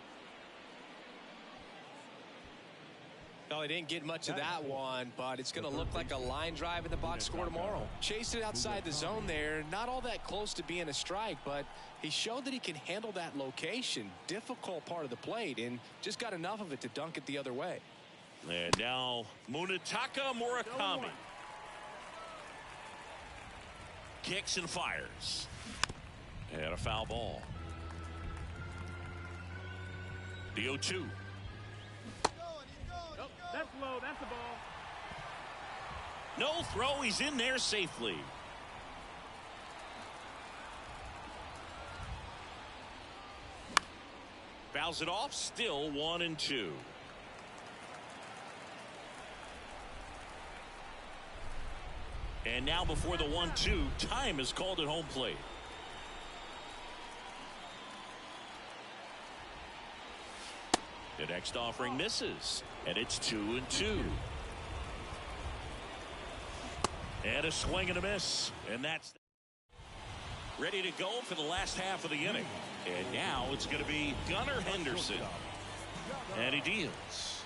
Well, he didn't get much of that one, but it's going to look like a line drive in the box score tomorrow. Chased it outside the zone there. Not all that close to being a strike, but he showed that he can handle that location. Difficult part of the plate, and just got enough of it to dunk it the other way. And now Munetaka Murakami. Kicks and fires. And a foul ball. The 0-2. That's low. That's the ball. No throw. He's in there safely. Fouls it off. Still 1-2. And now before the 1-2, time is called at home plate. The next offering misses, and it's 2-2. And a swing and a miss, and that's ready to go for the last half of the inning. And now it's going to be Gunnar Henderson, and he deals.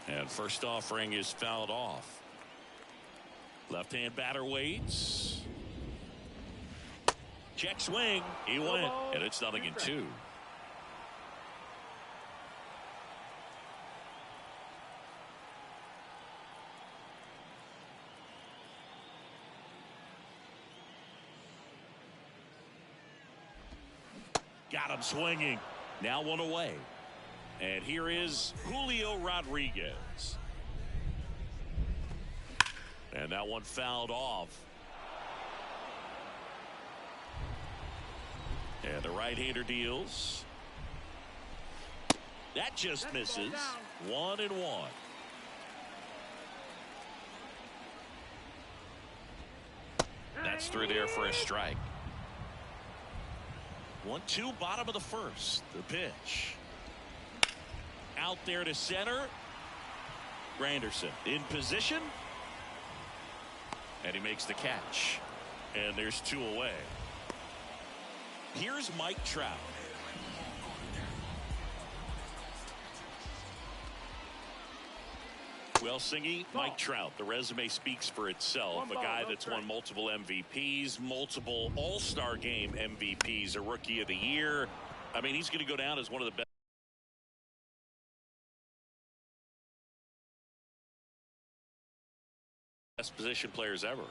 And first offering is fouled off. Left-hand batter waits. Check swing. He went, and it's 0-2. Got him swinging. Now one away. And here is Julio Rodriguez. And that one fouled off. And the right-hander deals. That just misses. 1-1. That's through there for a strike. 1-2, bottom of the first. The pitch. Out there to center. Granderson in position. And he makes the catch. And there's 2 away. Here's Mike Trout. Well, Singy, Mike Trout, the resume speaks for itself. A guy that's won multiple MVPs, multiple All-Star Game MVPs, a Rookie of the Year. I mean, he's going to go down as one of the best position players ever.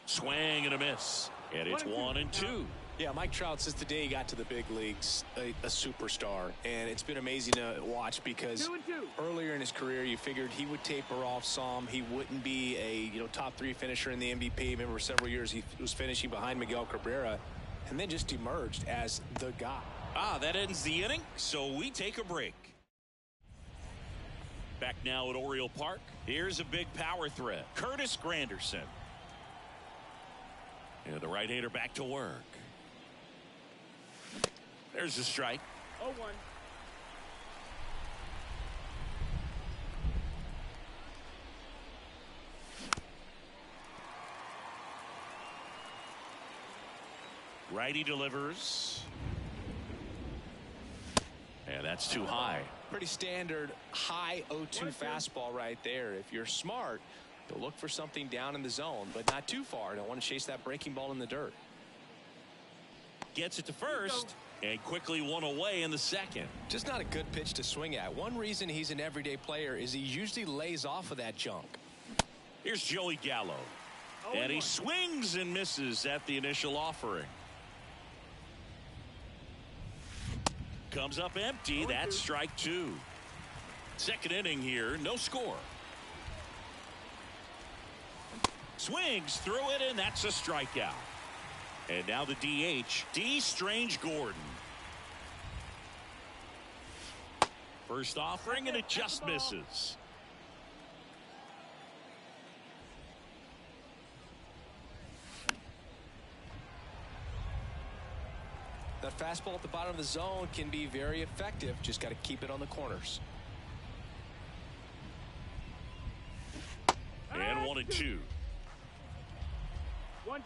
Swing and a miss. And it's 1-2. Yeah, Mike Trout, since the day he got to the big leagues, a superstar. And it's been amazing to watch because earlier in his career, you figured he would taper off some. He wouldn't be a top 3 finisher in the MVP. Remember, several years he was finishing behind Miguel Cabrera and then just emerged as the guy. That ends the inning, so we take a break. Back now at Oriole Park. Here's a big power threat. Curtis Granderson. And the right-hander back to work. There's a strike. 0-1. Righty delivers. And that's too high. Pretty standard high 0-2 fastball right there. If you're smart, you'll look for something down in the zone, but not too far. Don't want to chase that breaking ball in the dirt. Gets it to first. And quickly one away in the second. Just not a good pitch to swing at. One reason he's an everyday player is he usually lays off of that junk. Here's Joey Gallo. And he swings and misses at the initial offering. Comes up empty. That's strike 2. Second inning here. No score. Swings through it, and that's a strikeout. And now the DH, D. Strange Gordon. First offering, and it just misses. That fastball at the bottom of the zone can be very effective. Just got to keep it on the corners. And 1-2. 1-2.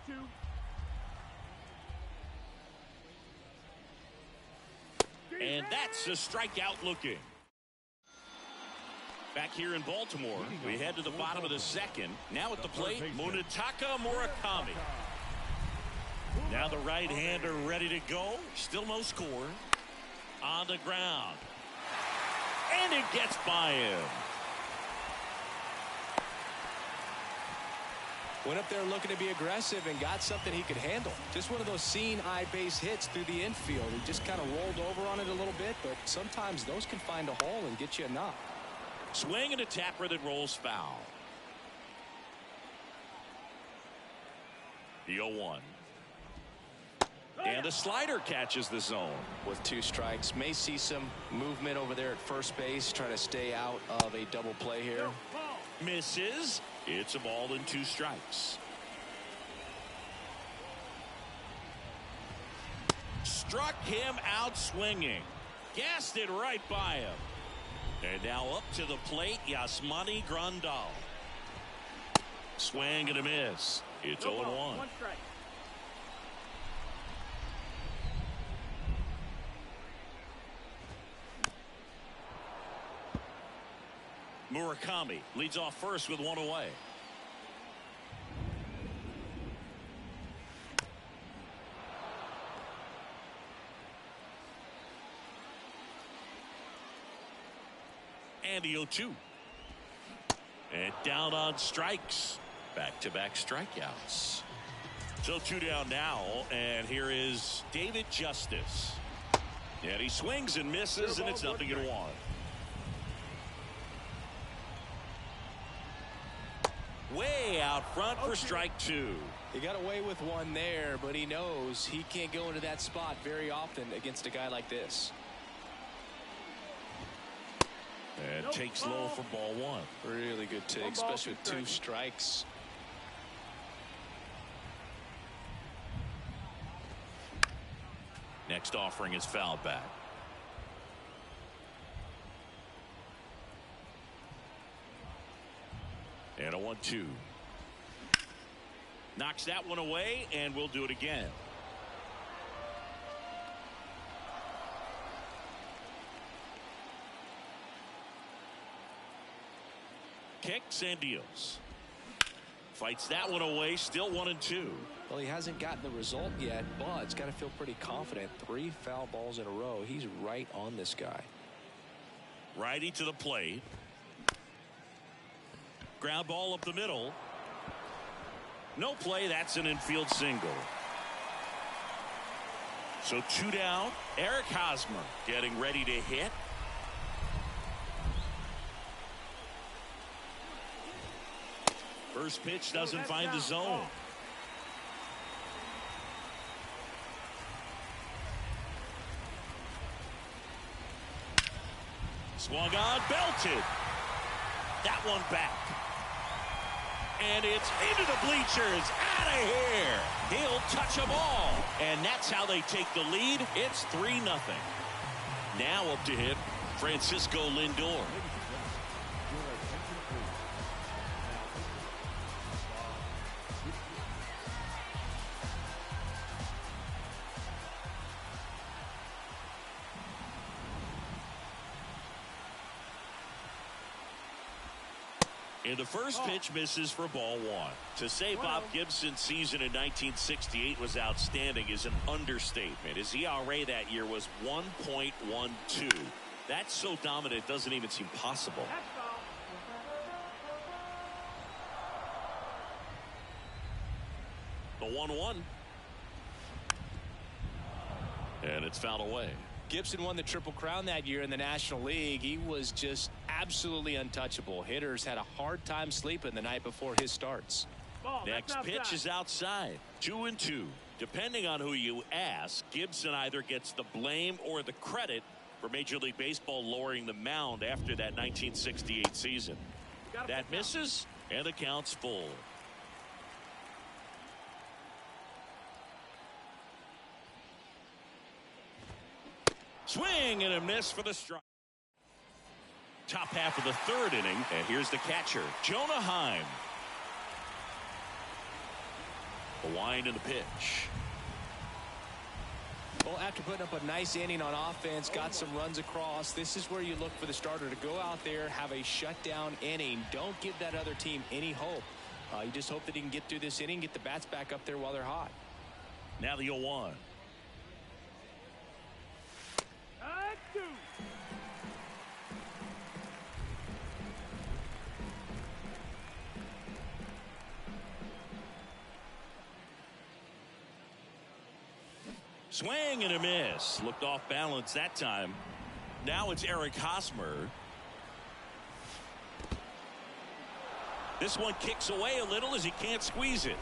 And that's a strikeout looking. Back here in Baltimore, we head to the bottom of the second. Now at the plate, Munetaka Murakami. Now the right-hander ready to go. Still no score. On the ground. And it gets by him. Went up there looking to be aggressive and got something he could handle. Just one of those seeing eye base hits through the infield. He just kind of rolled over on it a little bit, but sometimes those can find a hole and get you a knock. Swing and a tapper that rolls foul. The 0-1. And the slider catches the zone. With 2 strikes, may see some movement over there at first base, trying to stay out of a double play here. Misses. It's a ball and 2 strikes. Struck him out swinging. Gassed it right by him. And now up to the plate, Yasmani Grandal. Swing and a miss. It's 0-1. 1 strike. Murakami leads off first with 1 away. And the 0-2. And down on strikes. Back-to-back strikeouts. So 2 down now, and here is David Justice. And he swings and misses, and it's 0-1. Way out front for strike 2. He got away with one there, but he knows he can't go into that spot very often against a guy like this. And takes low for ball 1. Really good take, especially with 2 strikes. Next offering is fouled back. And a 1-2. Knocks that one away, and we'll do it again. Kicks and deals. Fights that one away, still 1-2. Well, he hasn't gotten the result yet, but he's got to feel pretty confident. 3 foul balls in a row. He's right on this guy. Righty to the plate. Ground ball up the middle. No play. That's an infield single. So 2 down. Eric Hosmer getting ready to hit. First pitch doesn't find the zone. Swung on, belted. That one back. And it's into the bleachers. Out of here. He'll touch them all. And that's how they take the lead. It's 3-0. Now up to hit Francisco Lindor. And the first pitch misses for ball 1. To say Bob Gibson's season in 1968 was outstanding is an understatement. His ERA that year was 1.12. That's so dominant it doesn't even seem possible. The 1-1. And it's fouled away. Gibson won the Triple Crown that year in the National League. He was just absolutely untouchable. Hitters had a hard time sleeping the night before his starts. Next pitch is outside. 2-2. Depending on who you ask, Gibson either gets the blame or the credit for Major League Baseball lowering the mound after that 1968 season. That misses, and the count's full. Swing and a miss for the strike. Top half of the 3rd inning, and here's the catcher, Jonah Heim. The wind and the pitch. Well, after putting up a nice inning on offense, got some runs across, this is where you look for the starter to go out there, have a shutdown inning. Don't give that other team any hope. You just hope that he can get through this inning, get the bats back up there while they're hot. Now the 0-1. Swing and a miss. Looked off balance that time. Now it's Eric Hosmer. This one kicks away a little as he can't squeeze it.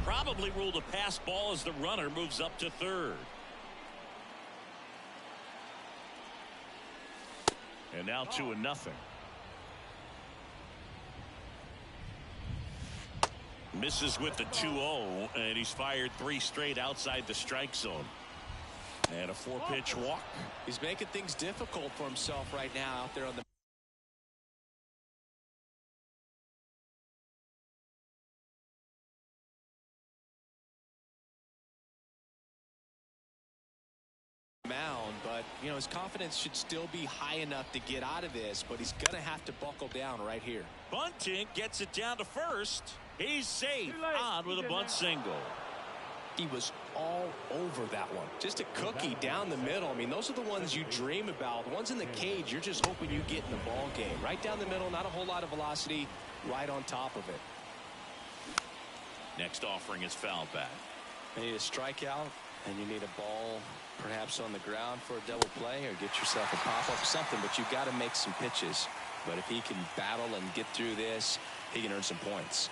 Probably ruled a pass ball as the runner moves up to 3rd. And now 2-0. Misses with the 2-0, and he's fired 3 straight outside the strike zone. And a 4-pitch walk. He's making things difficult for himself right now out there on the mound, but you know his confidence should still be high enough to get out of this, but he's gonna have to buckle down right here. Bunting gets it down to 1st. He's safe on with a bunt single. He was all over that one. Just a cookie down the middle. I mean, those are the ones you dream about. The ones in the cage, you're just hoping you get in the ball game. Right down the middle, not a whole lot of velocity. right on top of it. Next offering is fouled back. You need a strikeout, and you need a ball perhaps on the ground for a double play, or get yourself a pop-up, something, but you've got to make some pitches. But if he can battle and get through this, he can earn some points.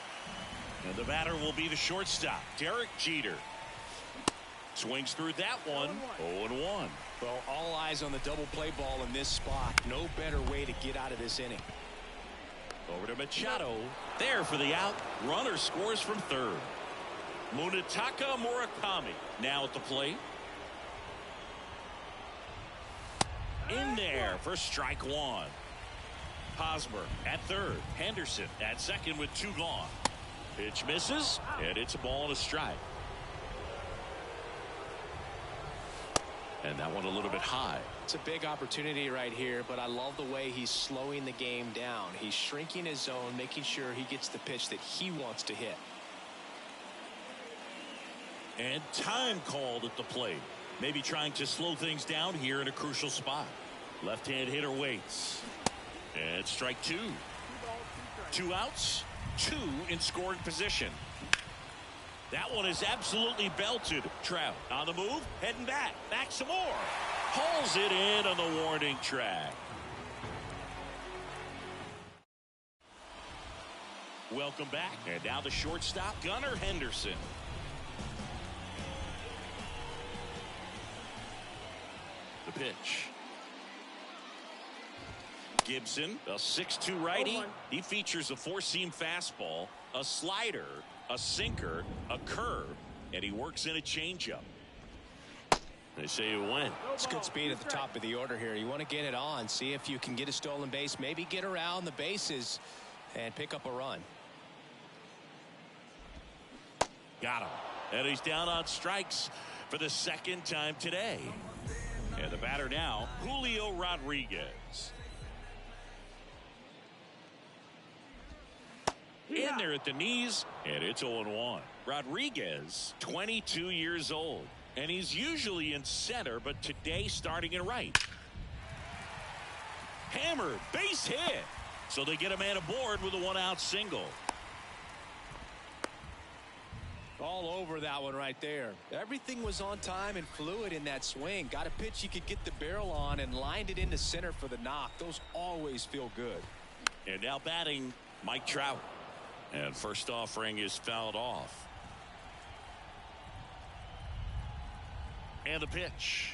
And the batter will be the shortstop, Derek Jeter. Swings through that one. 0-1. Well, all eyes on the double play ball in this spot. No better way to get out of this inning. Over to Machado. There for the out. Runner scores from third. Munetaka Murakami now at the plate. In there for strike one. Hosmer at third. Henderson at second with 2 gone. Pitch misses, and it's a ball and a strike. And that one a little bit high. It's a big opportunity right here, but I love the way he's slowing the game down. He's shrinking his zone, making sure he gets the pitch that he wants to hit. And time called at the plate. Maybe trying to slow things down here in a crucial spot. Left-hand hitter waits. And strike 2. 2 outs, 2 in scoring position. That one is absolutely belted. Trout on the move, heading back some more. Hauls it in on the warning track. Welcome back. And now the shortstop, Gunnar Henderson. The pitch. Gibson, a 6'2" righty. He features a 4-seam fastball, a slider, a sinker, a curve, and he works in a changeup. They say you win. It's good speed at the top of the order here. You want to get it on, see if you can get a stolen base, maybe get around the bases and pick up a run. Got him. And he's down on strikes for the second time today. And the batter now, Julio Rodriguez. In there at the knees, and it's 0-1. Rodriguez, 22 years old, and he's usually in center, but today starting in right. Hammered, base hit. So they get a man aboard with a 1-out single. All over that one right there. Everything was on time and fluid in that swing. Got a pitch you could get the barrel on and lined it into center for the knock. Those always feel good. And now batting, Mike Trout. And first offering is fouled off. And the pitch.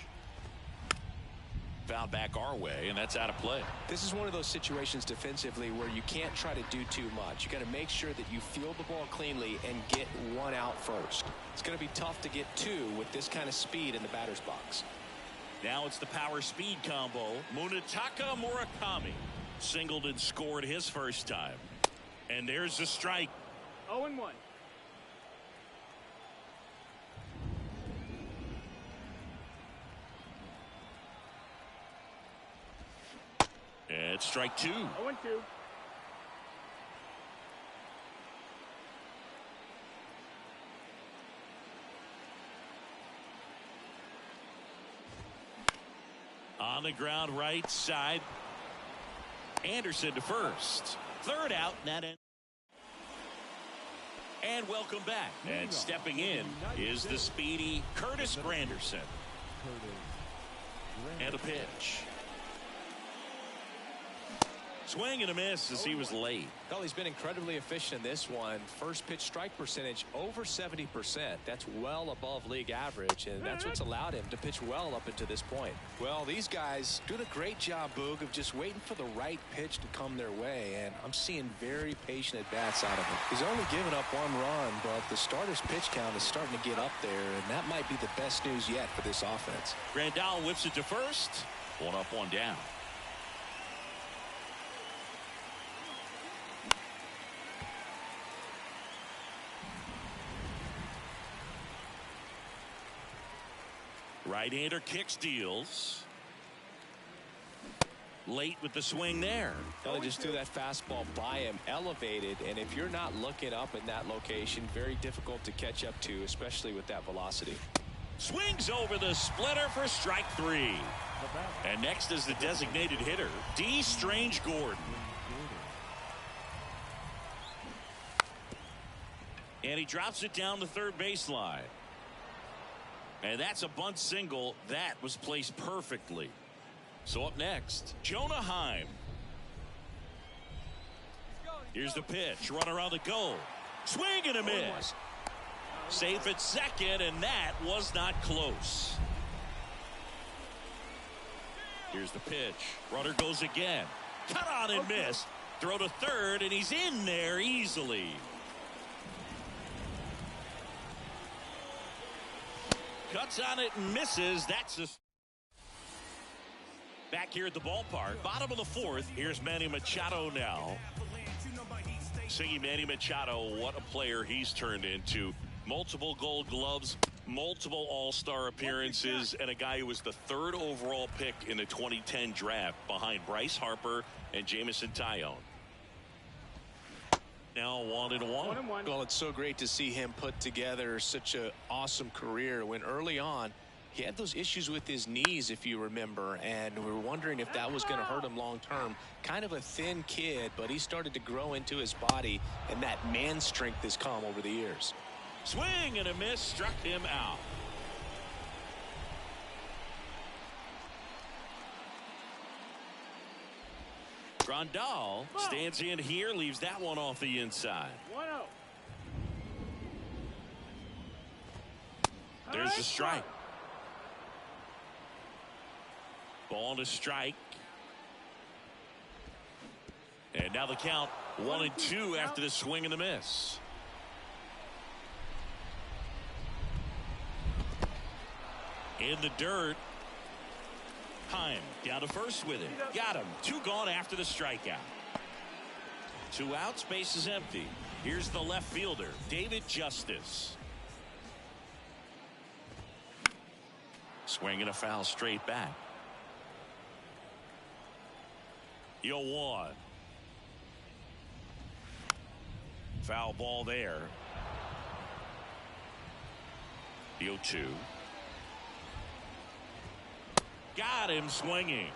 Fouled back our way, and that's out of play. This is one of those situations defensively where you can't try to do too much. You got to make sure that you field the ball cleanly and get 1 out first. It's going to be tough to get 2 with this kind of speed in the batter's box. Now it's the power speed combo. Munetaka Murakami singled and scored his first time. And there's the strike. 0-1. And it's strike 2. 0-2. On the ground right side. Anderson to first. Third out, that end. And welcome back. And stepping in is the speedy Curtis Granderson. And a pitch. Swing and a miss as he was late. Well, he's been incredibly efficient in this one. First pitch strike percentage over 70%. That's well above league average, and that's what's allowed him to pitch well up until this point. Well, these guys doing a great job, Boog, of just waiting for the right pitch to come their way, and I'm seeing very patient at-bats out of him. He's only given up 1 run, but the starter's pitch count is starting to get up there, and that might be the best news yet for this offense. Grandal whips it to first. 1 up, 1 down. Right-hander kicks, deals. Late with the swing there. Well, they just threw that fastball by him, elevated, and if you're not looking up in that location, very difficult to catch up to, especially with that velocity. Swings over the splitter for strike 3. And next is the designated hitter, D. Strange Gordon. And he drops it down the third baseline. And that's a bunt single. That was placed perfectly. So up next, Jonah Heim. Here's the pitch. Run around the goal. Swing and a miss. Safe at second, and that was not close. Here's the pitch. Runner goes again. Cut on and miss. Throw to third, and he's in there easily. Cuts on it and misses. That's a... Back here at the ballpark, bottom of the fourth. Here's Manny Machado now. Singing Manny Machado, what a player he's turned into. Multiple Gold Gloves, multiple All-Star appearances, and a guy who was the third overall pick in the 2010 draft behind Bryce Harper and Jameson Taillon. Now 1-1. Well, it's so great to see him put together such an awesome career when early on he had those issues with his knees, if you remember, and we were wondering if that was going to hurt him long term. Kind of a thin kid, but he started to grow into his body, and that man strength has come over the years. Swing and a miss, struck him out. Grandal stands in here, leaves that one off the inside. 1-0. There's the strike. Ball to strike. And now the count 1-2 after the swing and the miss. In the dirt. Heim down to first with it. Got him. 2 gone after the strikeout. 2 outs. Base is empty. Here's the left fielder, David Justice. Swing and a foul straight back. 0-1. Foul ball there. 0-2. Got him swinging.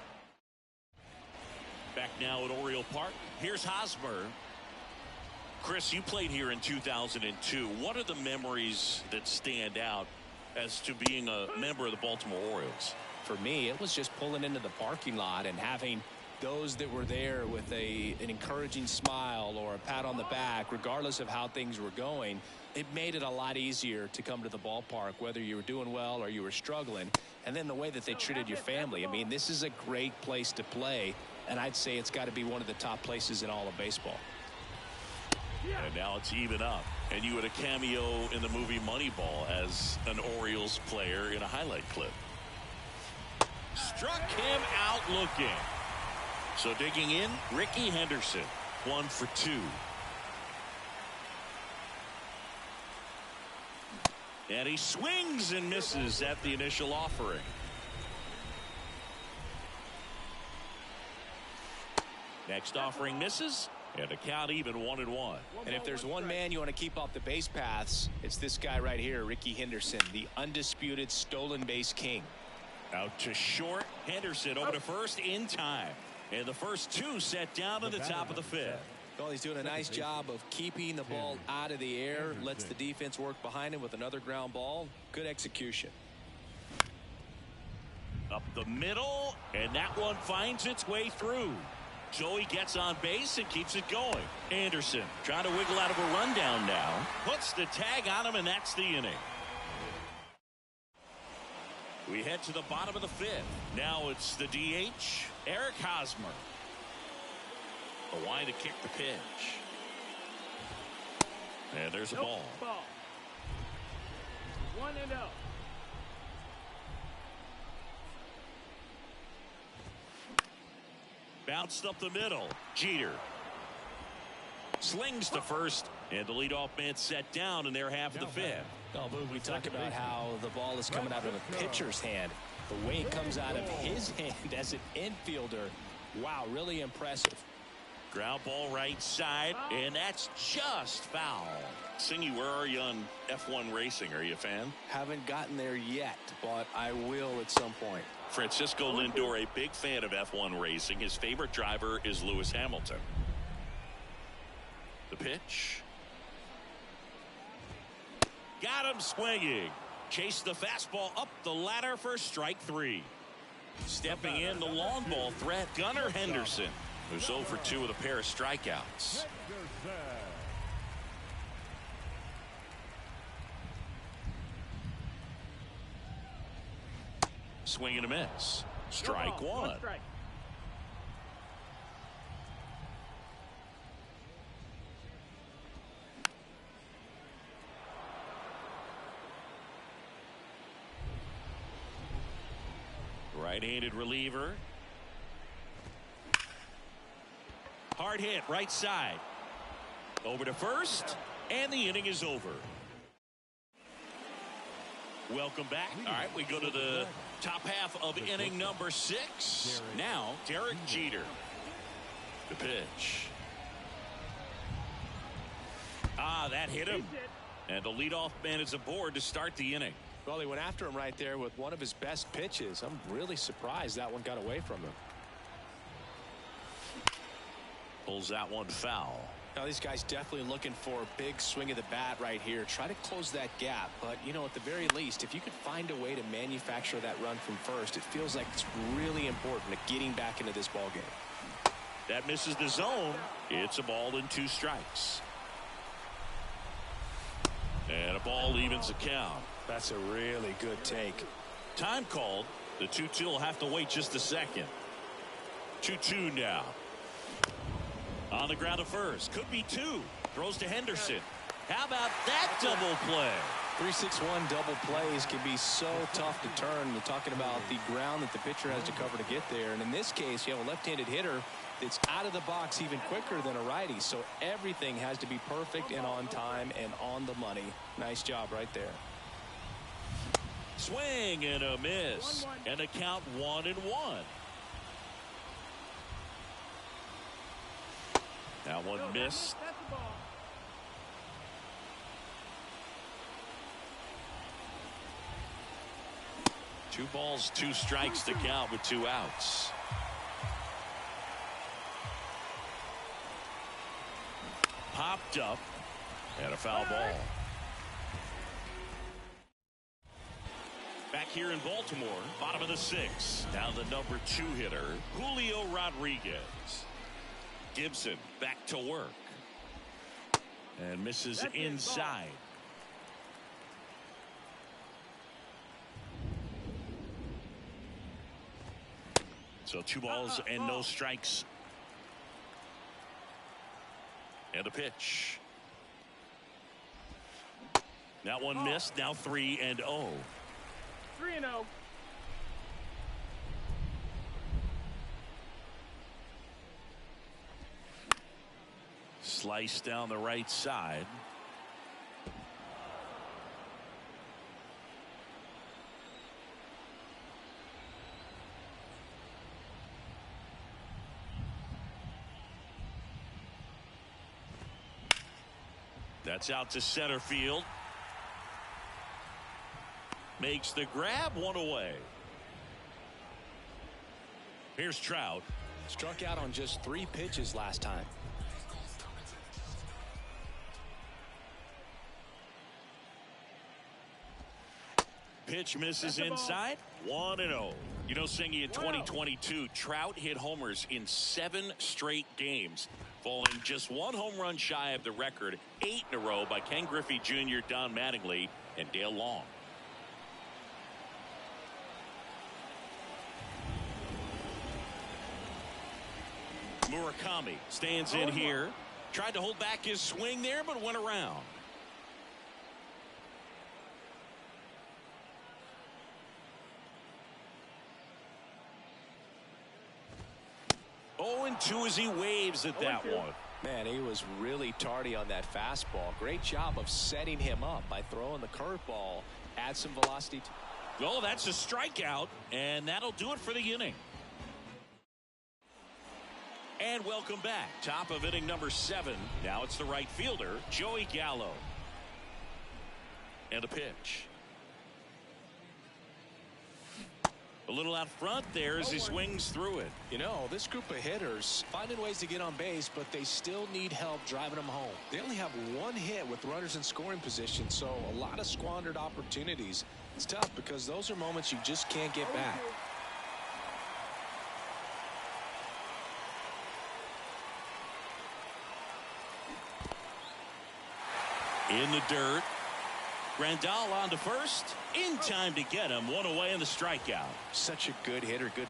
Back now at Oriole Park. Here's Hosmer. Chris, you played here in 2002. What are the memories that stand out as to being a member of the Baltimore Orioles? For me, it was just pulling into the parking lot and having those that were there with an encouraging smile or a pat on the back, regardless of how things were going. It made it a lot easier to come to the ballpark, whether you were doing well or you were struggling. And then the way that they treated your family. I mean, this is a great place to play, and I'd say it's got to be one of the top places in all of baseball. And now it's even up. And you had a cameo in the movie Moneyball as an Orioles player in a highlight clip. Struck him out looking. So digging in, Rickey Henderson, 1 for 2. And he swings and misses at the initial offering. Next offering misses, and the count even 1-1. And if there's one man you want to keep off the base paths, it's this guy right here, Rickey Henderson, the undisputed stolen base king. Out to short. Henderson over to first in time. And the first 2 set down to the top of the 5th. Well, he's doing a nice job of keeping the ball out of the air, lets the defense work behind him with another ground ball. Good execution. Up the middle, and that one finds its way through. Joey gets on base and keeps it going. Anderson trying to wiggle out of a rundown now. Puts the tag on him, and that's the inning. We head to the bottom of the 5th. Now it's the DH, Eric Hosmer. A line to kick the pitch. And there's a ball. 1-0. Bounced up the middle. Jeter slings to first, and the leadoff man set down in their half of the 5th. Oh, we talk about how the ball is coming out of a pitcher's hand. The way it comes out of his hand as an infielder, wow, really impressive. Ground ball right side, and that's just foul. Singy, where are you on F1 racing? Are you a fan? Haven't gotten there yet, but I will at some point. Francisco Lindor, a big fan of F1 racing. His favorite driver is Lewis Hamilton. The pitch. Got him swinging. Chased the fastball up the ladder for strike 3. Stepping in the long ball threat, Gunnar Henderson, who's 0 for 2 with a pair of strikeouts. Swing and a miss. Strike 1. Strike. Right-handed reliever. Hard hit right side. Over to first, and the inning is over. Welcome back. All right, we go to the top half of inning number 6. Now, Derek Jeter. The pitch. That hit him. And the leadoff man is aboard to start the inning. Well, he went after him right there with one of his best pitches. I'm really surprised that one got away from him. Pulls that one foul. Now, these guys definitely looking for a big swing of the bat right here. Try to close that gap. But, you know, at the very least, if you could find a way to manufacture that run from first, it feels like it's really important to getting back into this ball game. That misses the zone. It's a ball and 2 strikes. And a ball evens the count. That's a really good take. Time called. The 2-2 will have to wait just a second. 2-2 now. On the ground to first. Could be 2. Throws to Henderson. How about that double play? 3-6-1 double plays can be so tough to turn. You're talking about the ground that the pitcher has to cover to get there. And in this case, you have a left-handed hitter that's out of the box even quicker than a righty. So everything has to be perfect and on time and on the money. Nice job right there. Swing and a miss. 1-1. And a count 1-1. That one missed. That's the ball. Two balls, 2 strikes to count with 2 outs. Popped up and a foul ball. Back here in Baltimore, bottom of the 6th. Now the number 2 hitter, Julio Rodriguez. Gibson back to work. And misses inside. So 2 balls and no strikes. And a pitch. That one missed. Now 3-0. 3-0. Slice down the right side. That's out to center field. Makes the grab, 1 away. Here's Trout. Struck out on just 3 pitches last time. Pitch misses inside. 1-0. You know, Singy, in 2022, Trout hit homers in 7 straight games, falling just 1 home run shy of the record 8 in a row by Ken Griffey Jr., Don Mattingly, and Dale Long. Murakami stands in here. Tried to hold back his swing there, but went around. Oh, 2 as he waves at that one. Man, he was really tardy on that fastball. Great job of setting him up by throwing the curveball. Add some velocity. Well, that's a strikeout, and that'll do it for the inning. And welcome back. Top of inning number 7. Now it's the right fielder, Joey Gallo. And a pitch. A little out front there as he swings through it. You know, this group of hitters finding ways to get on base, but they still need help driving them home. They only have one hit with runners in scoring position, so a lot of squandered opportunities. It's tough because those are moments you just can't get back. In the dirt. Grandal on to first. In time to get him. One away in the strikeout. Such a good hitter. Good.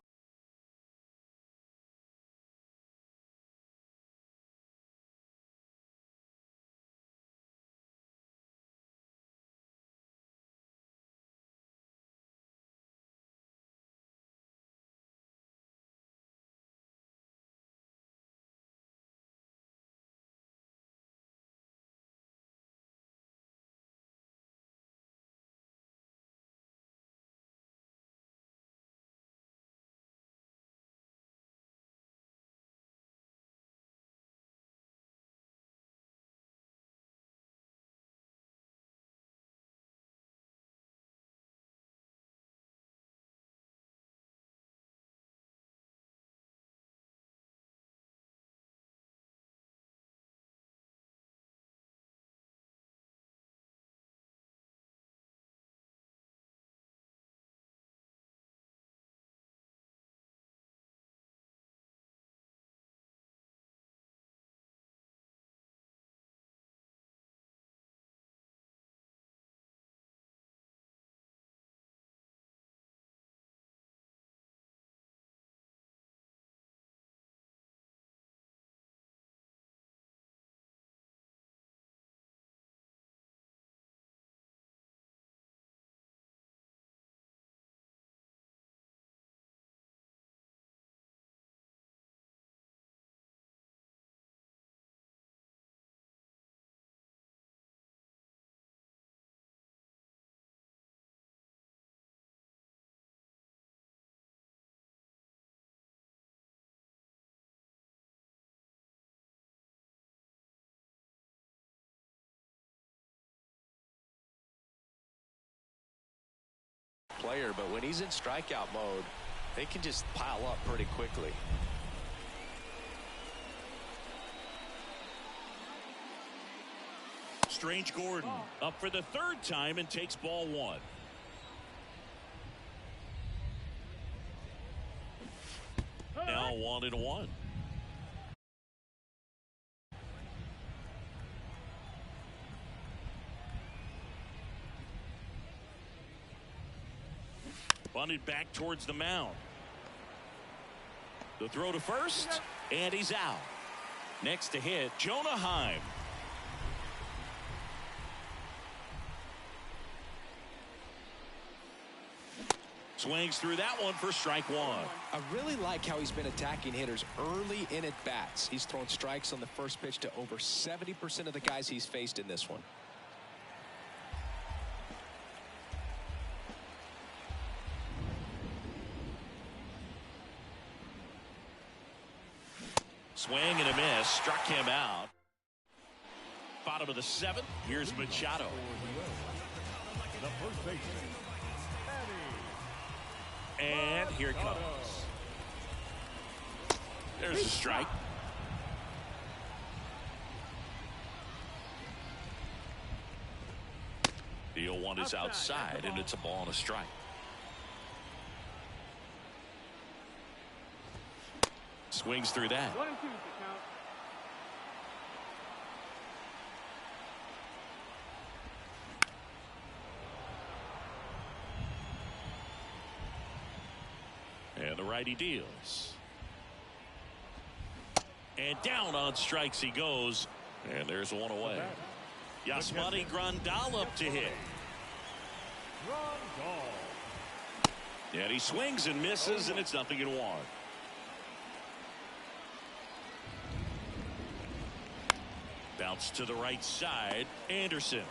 Player, but when he's in strikeout mode, they can just pile up pretty quickly. Strange Gordon up for the third time and takes ball one. Now 1-1. Bunted back towards the mound. The throw to first, and he's out. Next to hit, Jonah Heim. Swings through that one for strike one. I really like how he's been attacking hitters early in at bats. He's thrown strikes on the first pitch to over 70% of the guys he's faced in this one. Swing and a miss. Struck him out. Bottom of the seventh. Here's Machado. The first baseman, And here it comes. There's a strike. The 0-1 is outside, and it's a ball and a strike. Swings through that. 1 and 2 is the count. And the righty deals. And down on strikes he goes. And there's one away. Yasmani Grandal up to hit. And he swings and misses, and it's 0-1. Bounce to the right side. Anderson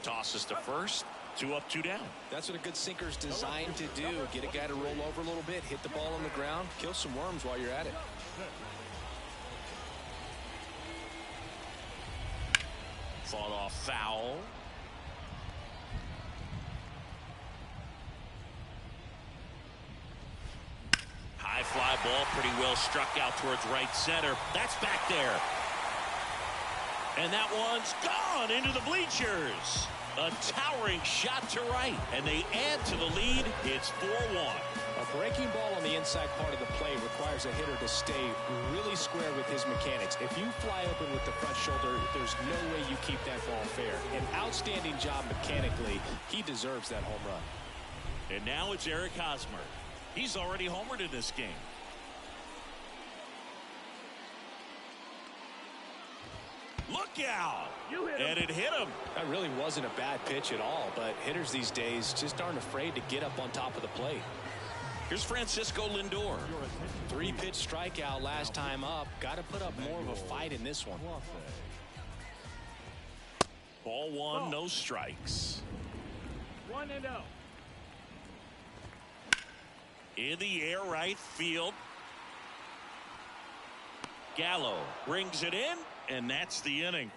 tosses to first. 2 up, 2 down. That's what a good sinker's designed to do. Get a guy to roll over a little bit, hit the ball on the ground, kill some worms while you're at it. Fought off foul. ball pretty well struck out towards right center. That's back there. And that one's gone into the bleachers. A towering shot to right. And they add to the lead. It's 4-1. A breaking ball on the inside part of the play requires a hitter to stay really square with his mechanics. If you fly open with the front shoulder, there's no way you keep that ball fair. An outstanding job mechanically. He deserves that home run. And now it's Eric Hosmer. He's already homered in this game. Look out! And it hit him. That really wasn't a bad pitch at all, but hitters these days just aren't afraid to get up on top of the plate. Here's Francisco Lindor. 3-pitch strikeout last time up. Got to put up more of a fight in this one. Ball one, no strikes. 1-0. In the air, right field. Gallo brings it in, and that's the inning.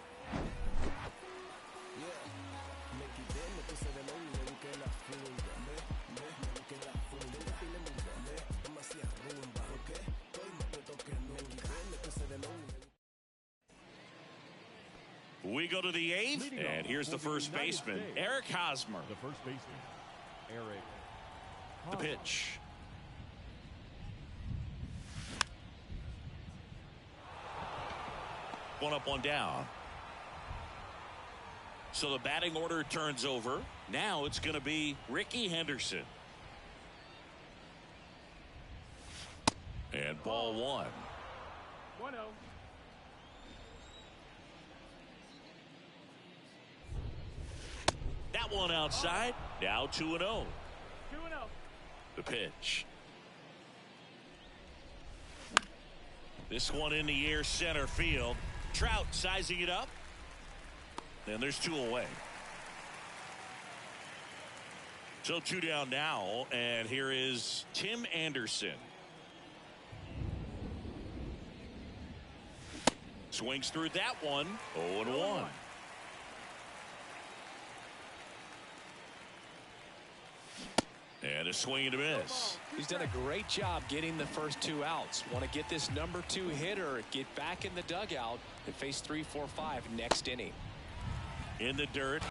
We go to the 8th, and here's the first baseman, Eric Hosmer. The first baseman, Eric The pitch. One up, one down. So the batting order turns over. Now it's going to be Ricky Henderson. And ball one. 1-0. That one outside. Now 2-0. 2-0. The pitch. This one in the air, center field. Trout sizing it up. And there's 2 away. So 2 down now, and here is Tim Anderson. Swings through that one. 0-1. And a swing and a miss. He's done a great job getting the first 2 outs. Want to get this number 2 hitter, get back in the dugout, and face 3, 4, 5 next inning. In the dirt.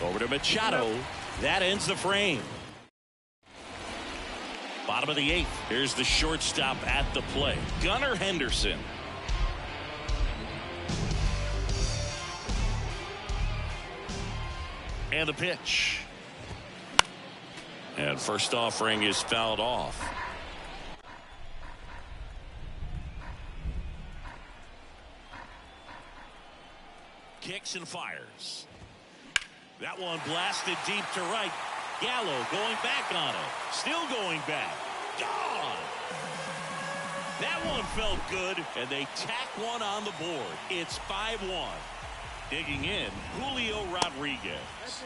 Over to Machado. That ends the frame. Bottom of the 8th. Here's the shortstop at the plate, Gunnar Henderson. And the pitch. And first offering is fouled off. Kicks and fires. That one blasted deep to right. Gallo going back on it. Still going back. Gone. That one felt good, and they tack one on the board. It's 5-1. Digging in, Julio Rodriguez.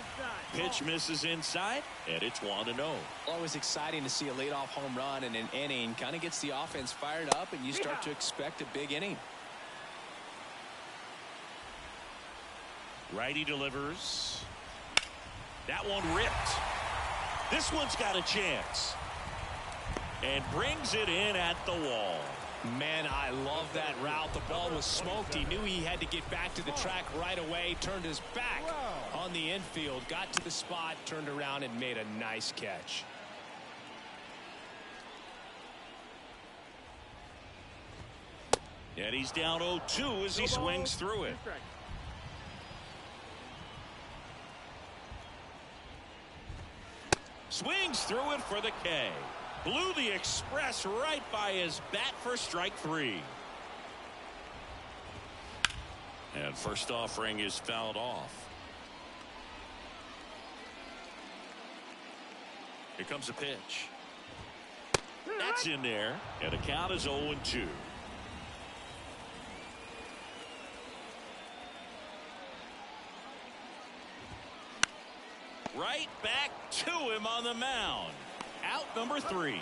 Pitch misses inside, and it's 1-0. Always exciting to see a leadoff home run in an inning. Kind of gets the offense fired up, and you start to expect a big inning. Righty delivers. That one ripped. This one's got a chance. And brings it in at the wall. Man, I love that route. The ball was smoked. He knew he had to get back to the track right away. Turned his back on the infield. Got to the spot, turned around, and made a nice catch. And he's down 0-2 as he swings through it. Swings through it for the K. Blew the express right by his bat for strike 3. And first offering is fouled off. Here comes a pitch. That's in there. And the count is 0-2. Right back to him on the mound. Out number 3.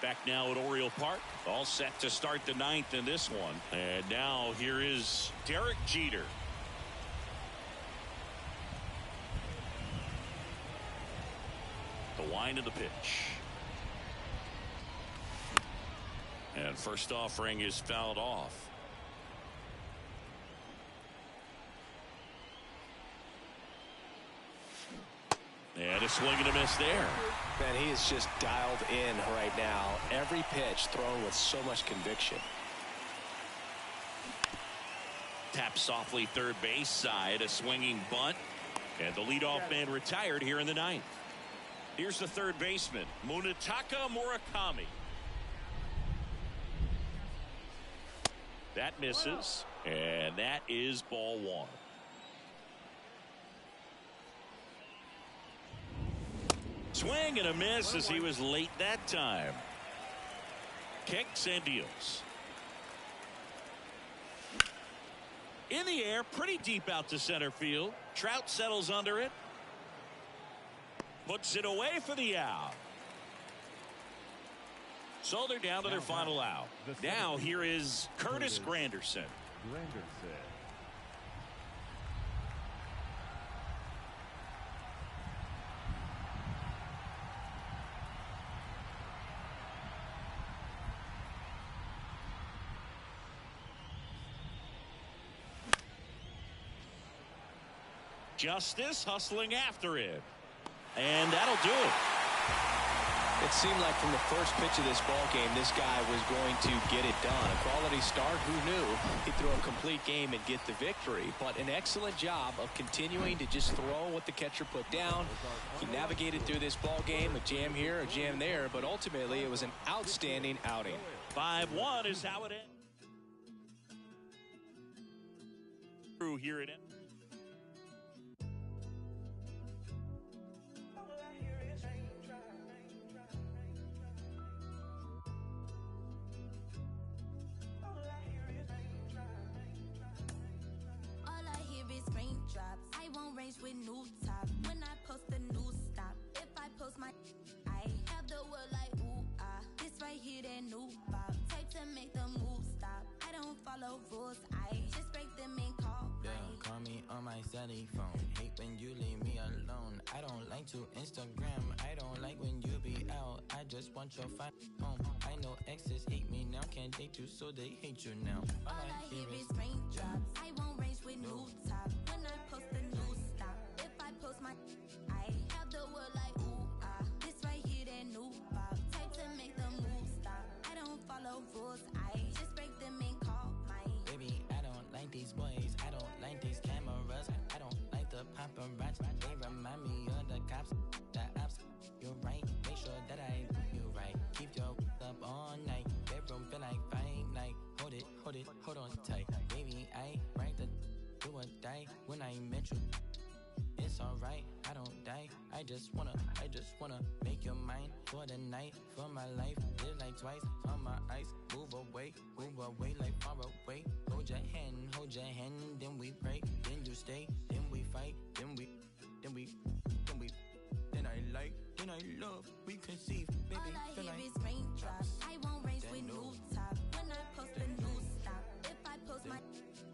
Back now at Oriole Park. All set to start the 9th in this one. And now here is Derek Jeter. The wind of the pitch. And first offering is fouled off. And a swing and a miss there. Man, he is just dialed in right now. Every pitch thrown with so much conviction. Tap softly third base side, a swinging bunt. And the leadoff man retired here in the ninth. Here's the third baseman, Munetaka Murakami. That misses, and that is ball one. Swing and a miss as he was late that time. Kicks and deals. In the air, pretty deep out to center field. Trout settles under it. Puts it away for the out. So they're down to their final out. Now here is Curtis Granderson. Justice hustling after it. And that'll do it. It seemed like from the first pitch of this ball game, this guy was going to get it done. A quality start, who knew? He'd throw a complete game and get the victory. But an excellent job of continuing to just throw what the catcher put down. He navigated through this ball game, a jam here, a jam there, but ultimately it was an outstanding outing. 5-1 is how it ends. Through here it ends. With new top when I post a new stop. If I post my I have the world like ooh ah. This right here that new pop. Type to make the move stop. I don't follow rules. I just break them and call. Yeah, call me on my celly phone. Hate when you leave me alone. I don't like to Instagram. I don't like when you be out. I just want your home. I know exes hate me now. Can't date you, so they hate you now. All I hear is raindrops. I won't range with new top. When I post a new stop. If I post my I have the world like ooh ah. This right here that new pop. Type to make the move stop. I don't follow rules. I just break them and call mine. Baby, I don't like these boys. I don't like these cameras. I don't like the paparazzi. They remind me of the cops, the ops. You're right. Make sure that I do you right. Keep your up all night. Bedroom feel like fight night. Hold on tight. Baby, I right the do or die when I met you. It's alright, I don't die. I just wanna make your mind for the night, for my life. Live like twice on my ice. Move away like far away. Hold your hand, then we pray. Then you stay, then we fight, then I like, then I love, we conceive, baby. All I hear is raindrops. I won't race with new top. When I post a new stop. If I post my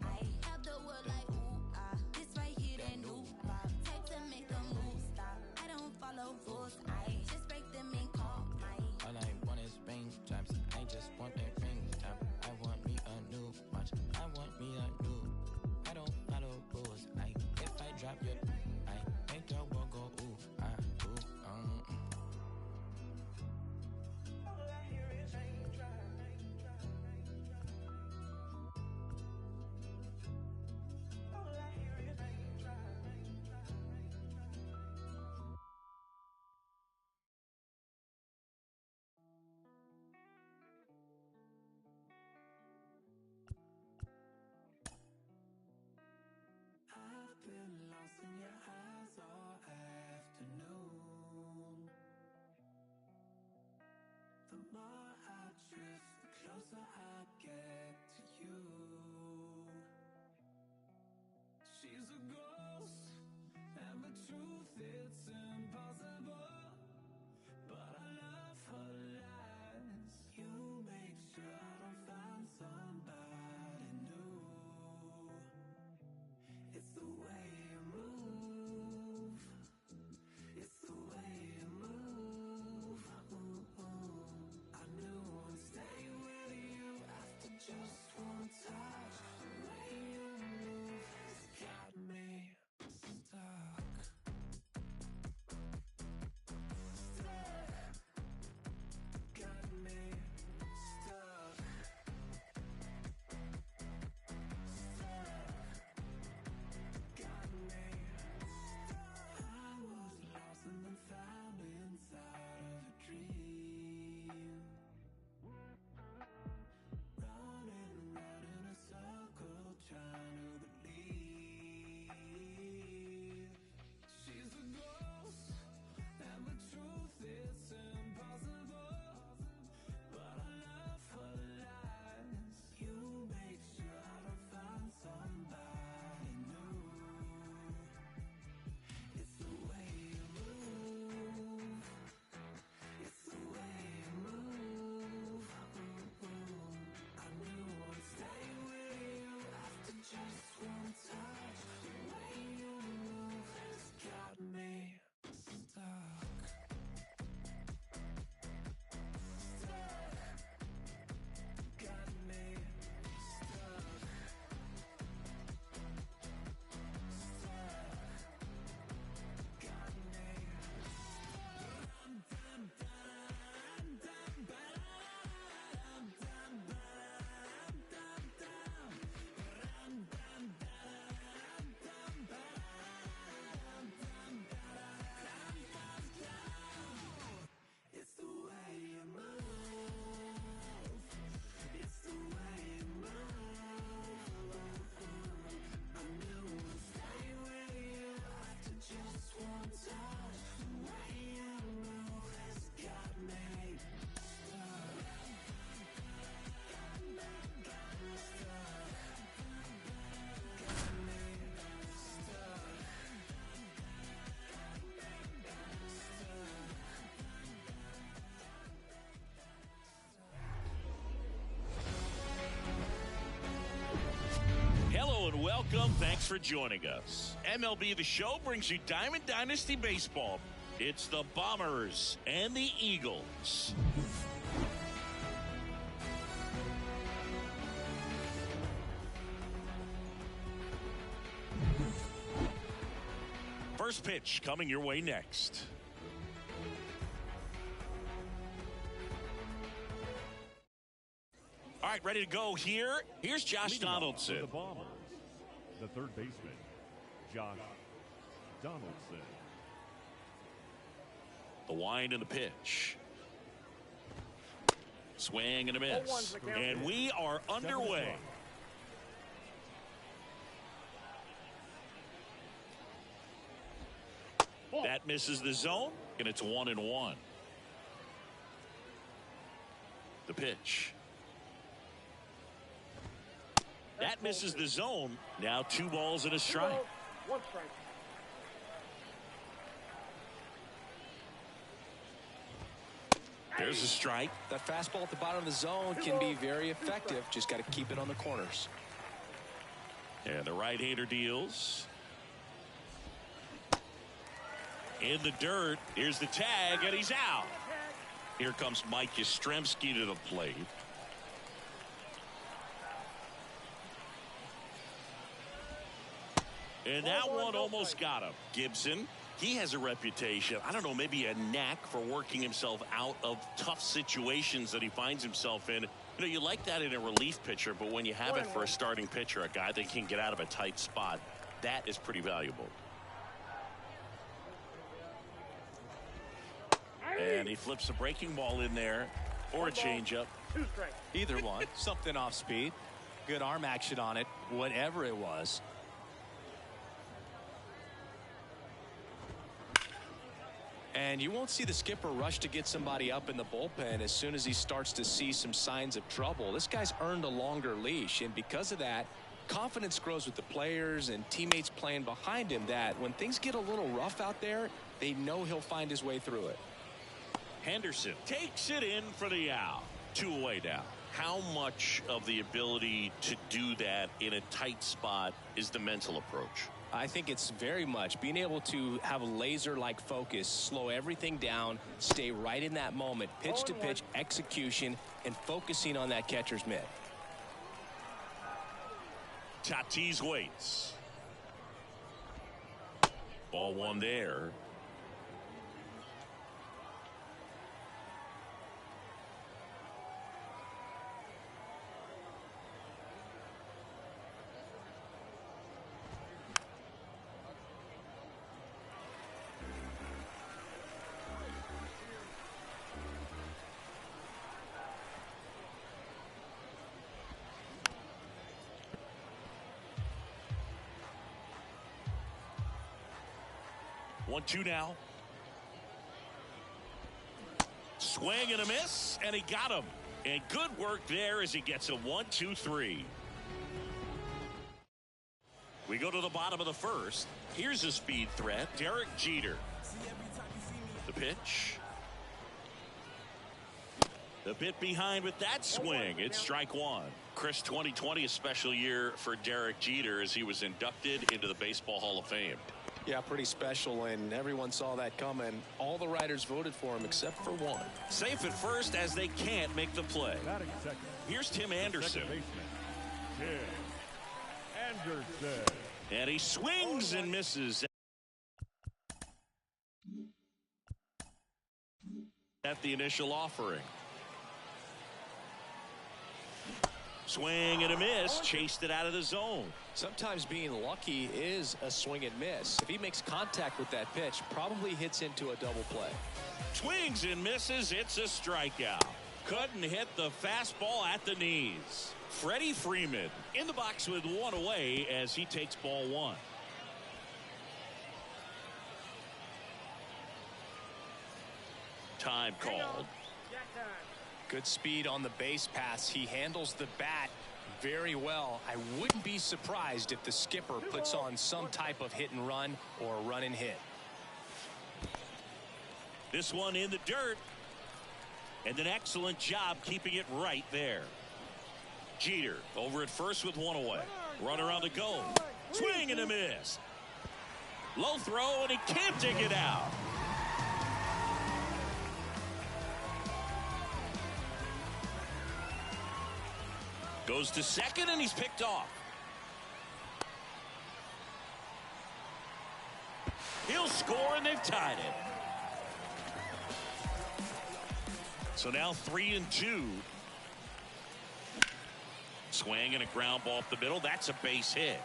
I have the world like ooh ah. This right here that new pop. Type to make the move stop. I don't follow rules. I just break them and call mine. All I want is raindrops. I just want a raindrop. I want me a new watch. I want me a new. I don't follow rules. If I drop your I make your world go ooh ah ooh All I hear is raindrop. All I hear is raindrop. I've been lost in your eyes all afternoon. The more I drift, the closer I get to you. She's a ghost, and the truth it's impossible. But I love her lies. You make sure I don't find somebody new. It's the way you move. It's the way you move. Welcome. Thanks for joining us. MLB The Show brings you Diamond Dynasty Baseball. It's the Bombers and the Eagles. First pitch coming your way next. All right, ready to go here. Here's Josh Donaldson. The Bombers, the third baseman, Josh Donaldson. The wind and the pitch. Swing and a miss. And we are underway. That misses the zone, and it's 1-1. The pitch. That misses the zone. Now 2 balls and a strike. 1 strike. There's a strike. That fastball at the bottom of the zone can be very effective. Just got to keep it on the corners. And the right-hander deals. In the dirt. Here's the tag, and he's out. Here comes Mike Yastrzemski to the plate. And that one almost got him. Gibson, he has a reputation, I don't know, maybe a knack for working himself out of tough situations that he finds himself in. You know, you like that in a relief pitcher, but when you have it for a starting pitcher, a guy that can get out of a tight spot, that is pretty valuable. And he flips a breaking ball in there or a changeup. 2 strikes. Either one. Something off speed. Good arm action on it. Whatever it was. And you won't see the skipper rush to get somebody up in the bullpen as soon as he starts to see some signs of trouble. This guy's earned a longer leash, and because of that, confidence grows with the players and teammates playing behind him that when things get a little rough out there, they know he'll find his way through it. Henderson takes it in for the out. 2 away now. How much of the ability to do that in a tight spot is the mental approach? I think it's very much being able to have a laser-like focus, slow everything down, stay right in that moment, pitch-to-pitch execution, and focusing on that catcher's mitt. Tatis waits. Ball 1 there. One, 2 now. Swing and a miss, and he got him. And good work there as he gets a 1, 2, 3. We go to the bottom of the first. Here's a speed threat, Derek Jeter. The pitch. The bit behind with that swing. It's strike 1. Chris, 2020 a special year for Derek Jeter as he was inducted into the Baseball Hall of Fame. Yeah, pretty special, and everyone saw that coming. All the writers voted for him except for one. Safe at first as they can't make the play. Batting second. Here's Tim Anderson. Second baseman, Tim Anderson. And he swings and misses at the initial offering. Swing and a miss, chased it out of the zone. Sometimes being lucky is a swing and miss. If he makes contact with that pitch, probably hits into a double play. Swings and misses, it's a strikeout. Couldn't hit the fastball at the knees. Freddie Freeman in the box with 1 away as he takes ball 1. Time called. Good speed on the base pass. He handles the bat very well. I wouldn't be surprised if the skipper puts on some type of hit and run or run and hit. This one in the dirt. And an excellent job keeping it right there. Jeter over at first with 1 away. Runner on the go. Swing and a miss. Low throw, and he can't dig it out. Goes to second, and he's picked off. He'll score, and they've tied it. So now 3-2. Swing and a ground ball up the middle. That's a base hit.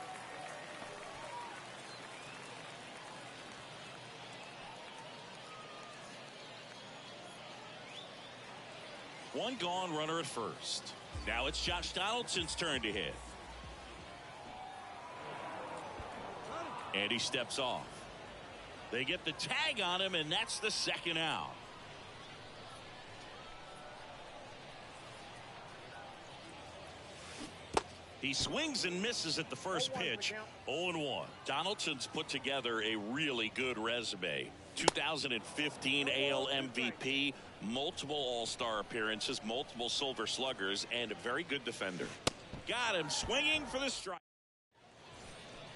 One gone, runner at first. Now it's Josh Donaldson's turn to hit. And he steps off. They get the tag on him, and that's the second out. He swings and misses at the first pitch. 0-1. Donaldson's put together a really good resume. 2015 AL MVP, multiple All-Star appearances, multiple Silver Sluggers, and a very good defender. Got him swinging for the strike.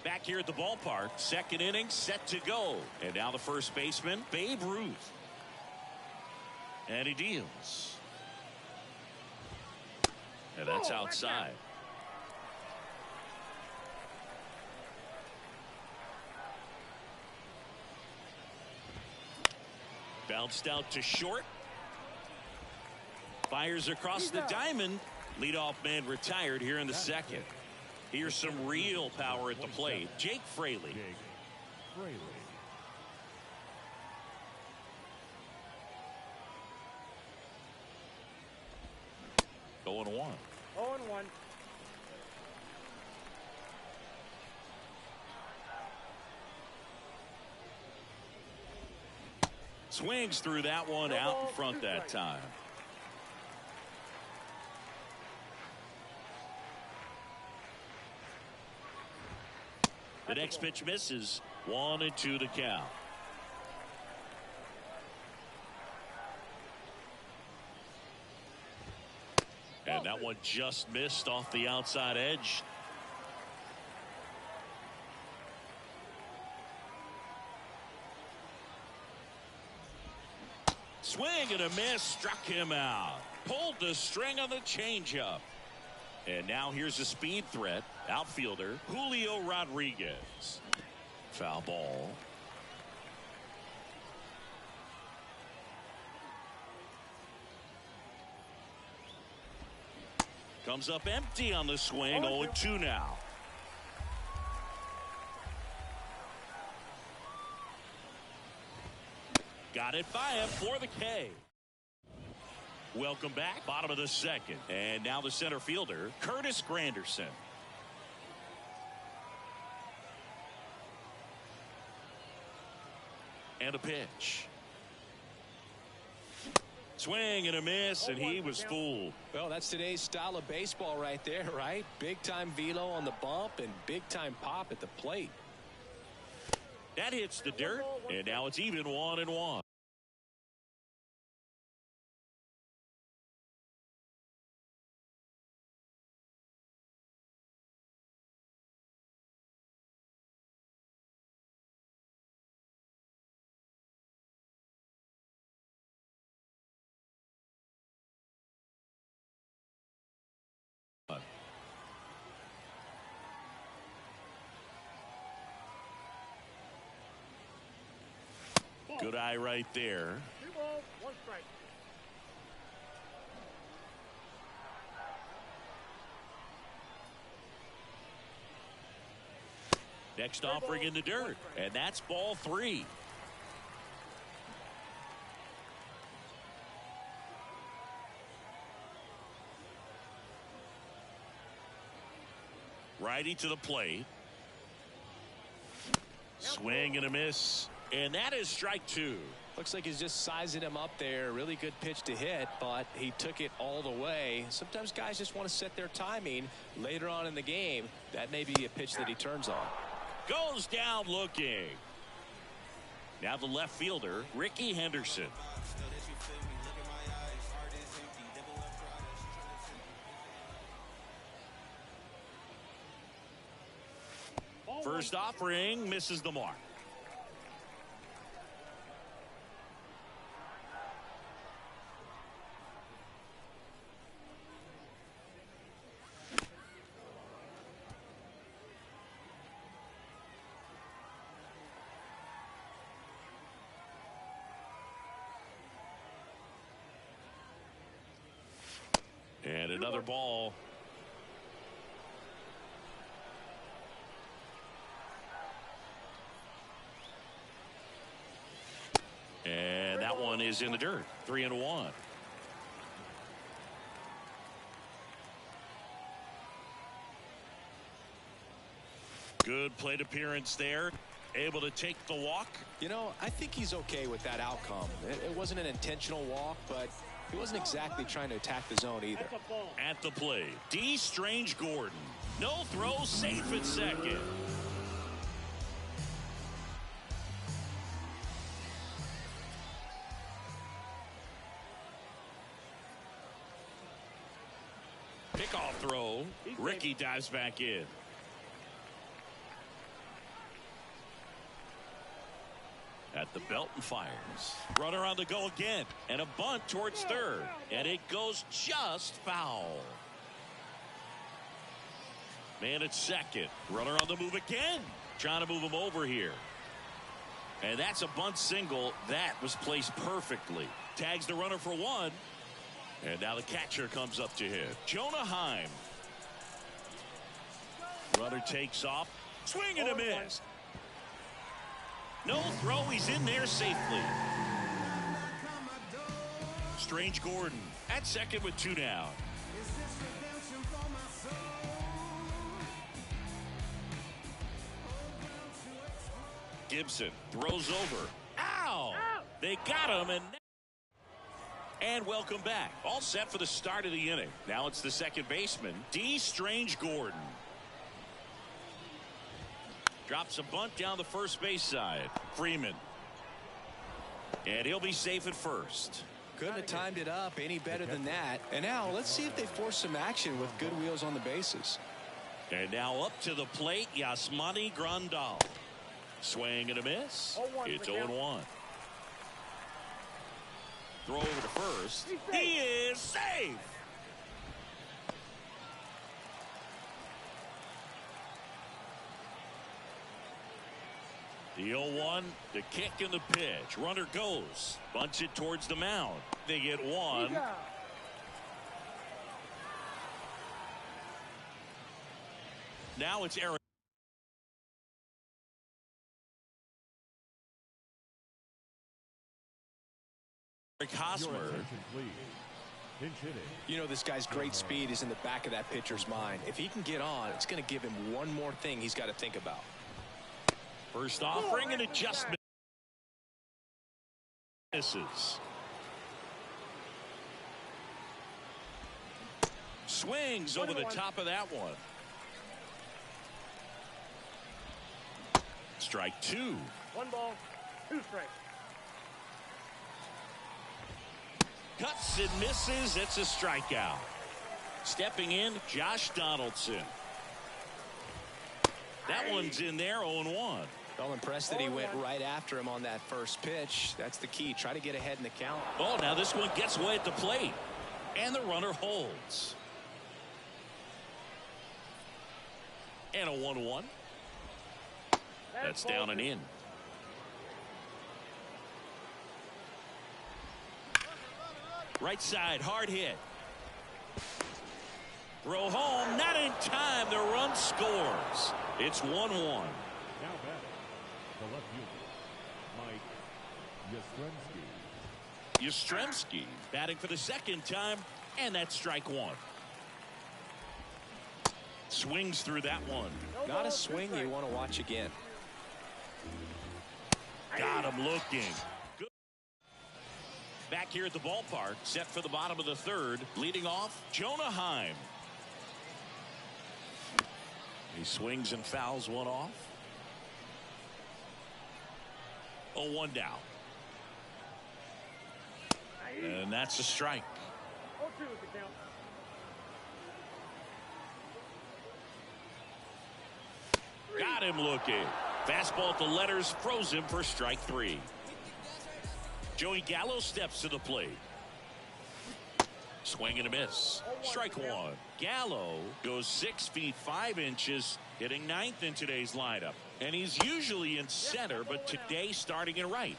Back here at the ballpark, second inning set to go. And now the first baseman, Babe Ruth. And he deals. And that's outside. Bounced out to short. Fires across the diamond. Leadoff man retired here in the second. Here's some real power at the plate. Jake Fraley. Going 1. 0-1. Swings through that one out in front that time. The next pitch misses. 1-2 to count. And that one just missed off the outside edge. Swing and a miss, struck him out. Pulled the string on the changeup. And now here's a speed threat. Outfielder Julio Rodriguez. Foul ball. Comes up empty on the swing. 0-2 now. Got it by him for the K. Welcome back. Bottom of the second. And now the center fielder, Curtis Granderson. And a pitch. Swing and a miss, and he was fooled. Well, that's today's style of baseball right there, right? Big-time velo on the bump and big-time pop at the plate. That hits the dirt, and now it's even 1-1. Good eye right there. 2 balls, 1 strike. Next offering in the dirt, and that's ball 3. Righty to the plate. Swing and a miss. And that is strike 2. Looks like he's just sizing him up there. Really good pitch to hit, but he took it all the way. Sometimes guys just want to set their timing later on in the game. That may be a pitch that he turns on. Goes down looking. Now the left fielder, Ricky Henderson. First offering misses the mark. And another ball. And that one is in the dirt. 3-1. Good plate appearance there. Able to take the walk. You know, I think he's okay with that outcome. It wasn't an intentional walk, but he wasn't exactly trying to attack the zone either. At the plate, D. Strange Gordon. No throw, safe at second. Pickoff throw. Ricky dives back in. At the belt and fires. Runner on the go again. And a bunt towards third. And it goes just foul. Man at second. Runner on the move again. Trying to move him over here. And that's a bunt single. That was placed perfectly. Tags the runner for one. And now the catcher comes up to him. Jonah Heim. Runner takes off. Swing and a miss. No throw. He's in there safely. Strange Gordon at second with two down. Gibson throws over. Ow! They got him, and welcome back. All set for the start of the inning. Now it's the second baseman, D. Strange Gordon. Drops a bunt down the first base side. Freeman. And he'll be safe at first. Couldn't have timed it up any better than that. And now let's see if they force some action with good wheels on the bases. And now up to the plate, Yasmani Grandal. Swing and a miss. It's 0-1. Throw over to first. He is safe. The 0-1, the kick and the pitch. Runner goes. Bunts it towards the mound. They get one. Now it's Eric Hosmer. You know, this guy's great speed is in the back of that pitcher's mind. If he can get on, it's going to give him one more thing he's got to think about. First offering and adjustment. Misses. Swings over the top of that one. Strike two. 1 ball, 2 strikes. Cuts and misses. It's a strikeout. Stepping in, Josh Donaldson. That one's in there, 0-1. Well, impressed that he went right after him on that first pitch. That's the key. Try to get ahead in the count. Oh, now this one gets away at the plate. And the runner holds. And a 1-1. That's down and in. Right side, hard hit. Throw home, not in time. The run scores. It's 1-1. Now batting, the left fielder, Mike Yastrzemski. Yastrzemski batting for the second time, and that's strike one. Swings through that one. Not a swing you want to watch again. Got him looking. Good. Back here at the ballpark, set for the bottom of the third. Leading off, Jonah Heim. He swings and fouls one off. 0-1 down. And that's a strike. 0-2 is the count. Got him looking. Fastball at the letters froze him for strike 3. Joey Gallo steps to the plate. Swing and a miss. Strike 1. Gallo goes 6 feet 5 inches, hitting 9th in today's lineup. And he's usually in center, but today starting in right.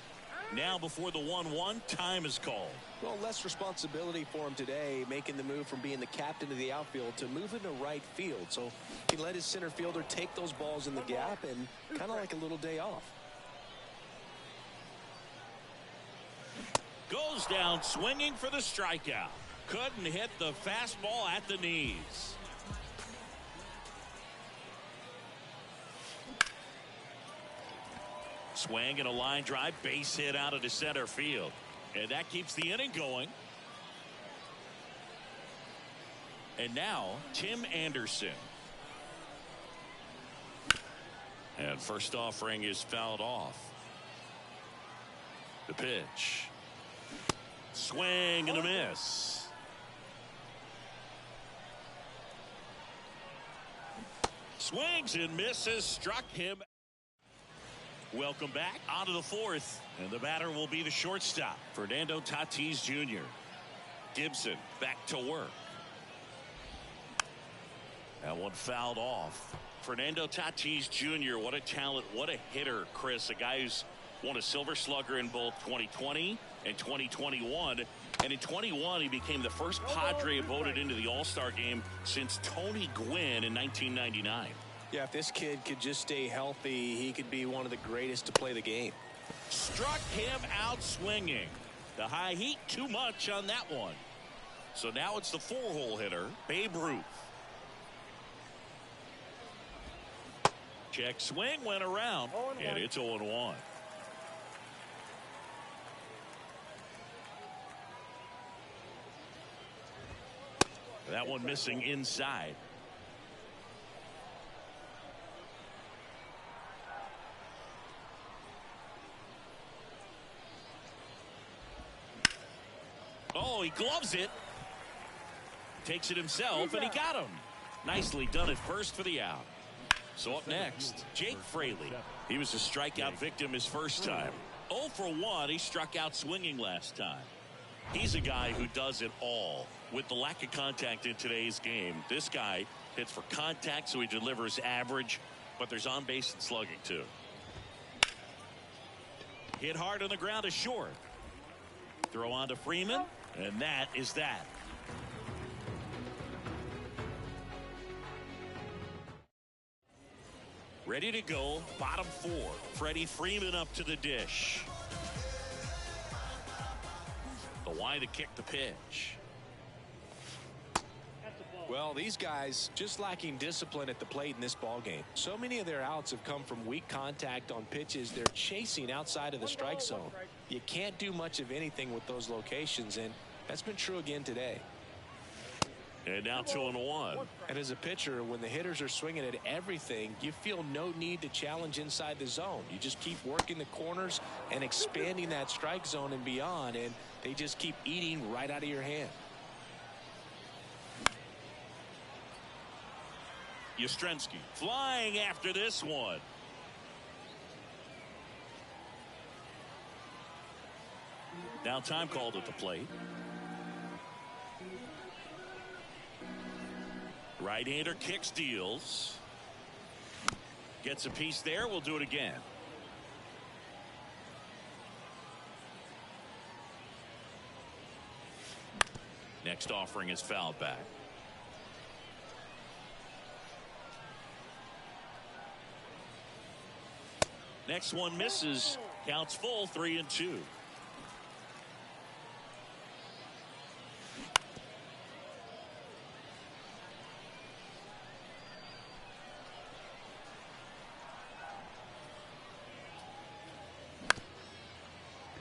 Now before the 1-1, time is called. Well, less responsibility for him today, making the move from being the captain of the outfield to moving to right field. So he can let his center fielder take those balls in the gap and kind of like a little day off. Goes down swinging for the strikeout. Couldn't hit the fastball at the knees. Swing and a line drive, base hit out of the center field. And that keeps the inning going. And now, Tim Anderson. And first offering is fouled off. The pitch. Swing and a miss. Swings and misses, struck him. Welcome back onto the 4th, and the batter will be the shortstop, Fernando Tatis Jr. Gibson back to work. That one fouled off. Fernando Tatis Jr., what a talent, what a hitter, Chris. A guy who's won a Silver Slugger in both 2020 and 2021. And in 21, he became the first Padre voted into the All-Star game since Tony Gwynn in 1999. Yeah, if this kid could just stay healthy, he could be one of the greatest to play the game. Struck him out swinging. The high heat too much on that one. So now it's the 4-hole hitter, Babe Ruth. Check swing went around, and it's 0-1. That one missing inside. Oh, he gloves it. Takes it himself, and he got him. Nicely done at first for the out. So up next, Jake Fraley. He was a strikeout victim his first time. 0 for 1, he struck out swinging last time. He's a guy who does it all. With the lack of contact in today's game, this guy hits for contact, so he delivers average, but there's on base and slugging too. Hit hard on the ground to short. Throw on to Freeman, and that is that. Ready to go, bottom 4. Freddie Freeman up to the dish. The wide to kick the pitch. Well, these guys just lacking discipline at the plate in this ball game. So many of their outs have come from weak contact on pitches they're chasing outside of the strike zone. You can't do much of anything with those locations, and that's been true again today. And now 2-1. And as a pitcher, when the hitters are swinging at everything, you feel no need to challenge inside the zone. You just keep working the corners and expanding that strike zone and beyond, and they just keep eating right out of your hand. Yastrzemski flying after this one. Now time called at the plate. Right-hander kicks, deals. Gets a piece there. We'll do it again. Next offering is fouled back. Next one misses. Counts full, 3-2.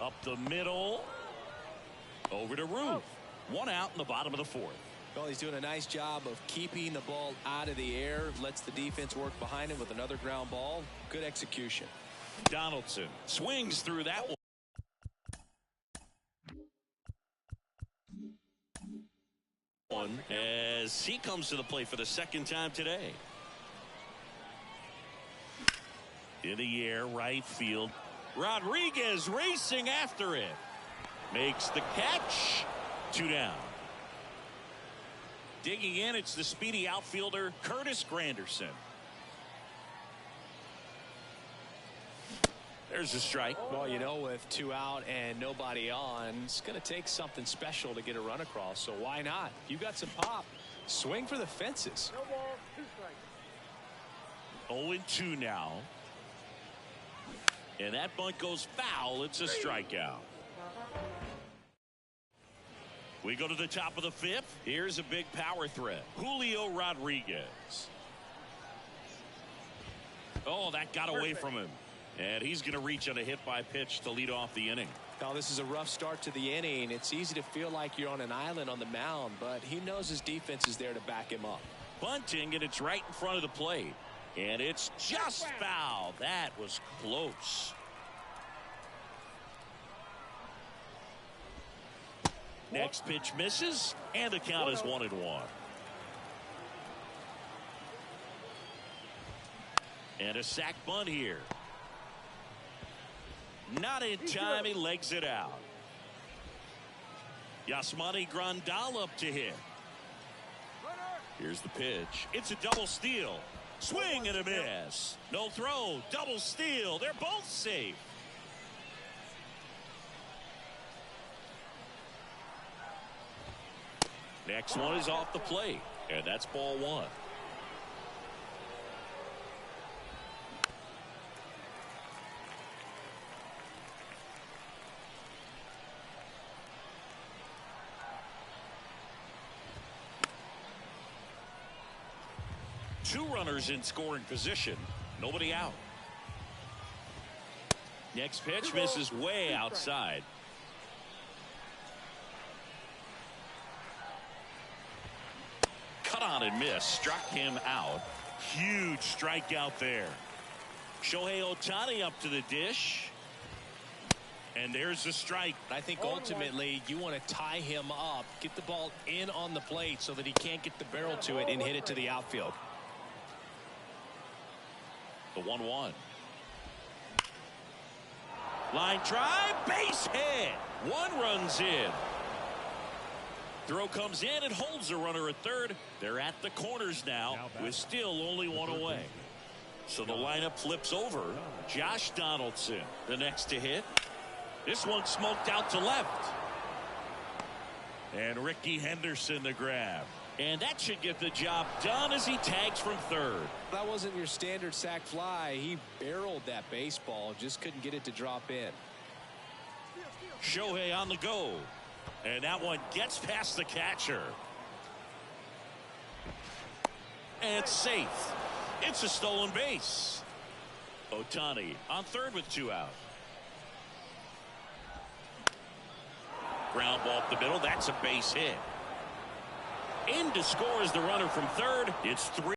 Up the middle. Over to Ruth. One out in the bottom of the 4th. Well, he's doing a nice job of keeping the ball out of the air. Lets the defense work behind him with another ground ball. Good execution. Donaldson swings through that one as he comes to the plate for the second time today. In the air, right field. Rodriguez racing after it. Makes the catch. 2 down. Digging in, it's the speedy outfielder, Curtis Granderson. There's a strike. Well, you know, with 2 out and nobody on, it's going to take something special to get a run across. So why not? You got some pop. Swing for the fences. No ball, 2 strikes. 0-2 now. And that bunt goes foul. It's a strikeout. We go to the top of the 5th. Here's a big power threat. Julio Rodriguez. Oh, that got away from him. And he's going to reach on a hit by pitch to lead off the inning. Now, this is a rough start to the inning. It's easy to feel like you're on an island on the mound, but he knows his defense is there to back him up. Bunting, and it's right in front of the plate. And it's just foul. That was close. Next pitch misses, and the count is 1-1. And a sac bunt here. Not in time, he legs it out. Yasmani Grandal up to hit. Here's the pitch. It's a double steal. Swing and a miss. No throw. Double steal. They're both safe. Next one is off the plate, and that's ball 1. Two runners in scoring position. Nobody out. Next pitch misses way outside. Cut on and miss. Struck him out. Huge strikeout there. Shohei Ohtani up to the dish. And there's the strike. I think ultimately you want to tie him up, get the ball in on the plate so that he can't get the barrel to it and hit it to the outfield. The 1-1. Line drive, base hit. 1 runs in. Throw comes in and holds the runner at third. They're at the corners now with still only 1 away. So the lineup flips over. Josh Donaldson, the next to hit. This one smoked out to left. And Ricky Henderson the grab. And that should get the job done as he tags from third. That wasn't your standard sac fly. He barreled that baseball, just couldn't get it to drop in. Shohei on the go. And that one gets past the catcher. And safe. It's a stolen base. Ohtani on third with 2 out. Ground ball up the middle. That's a base hit. In to score is the runner from third. It's 3.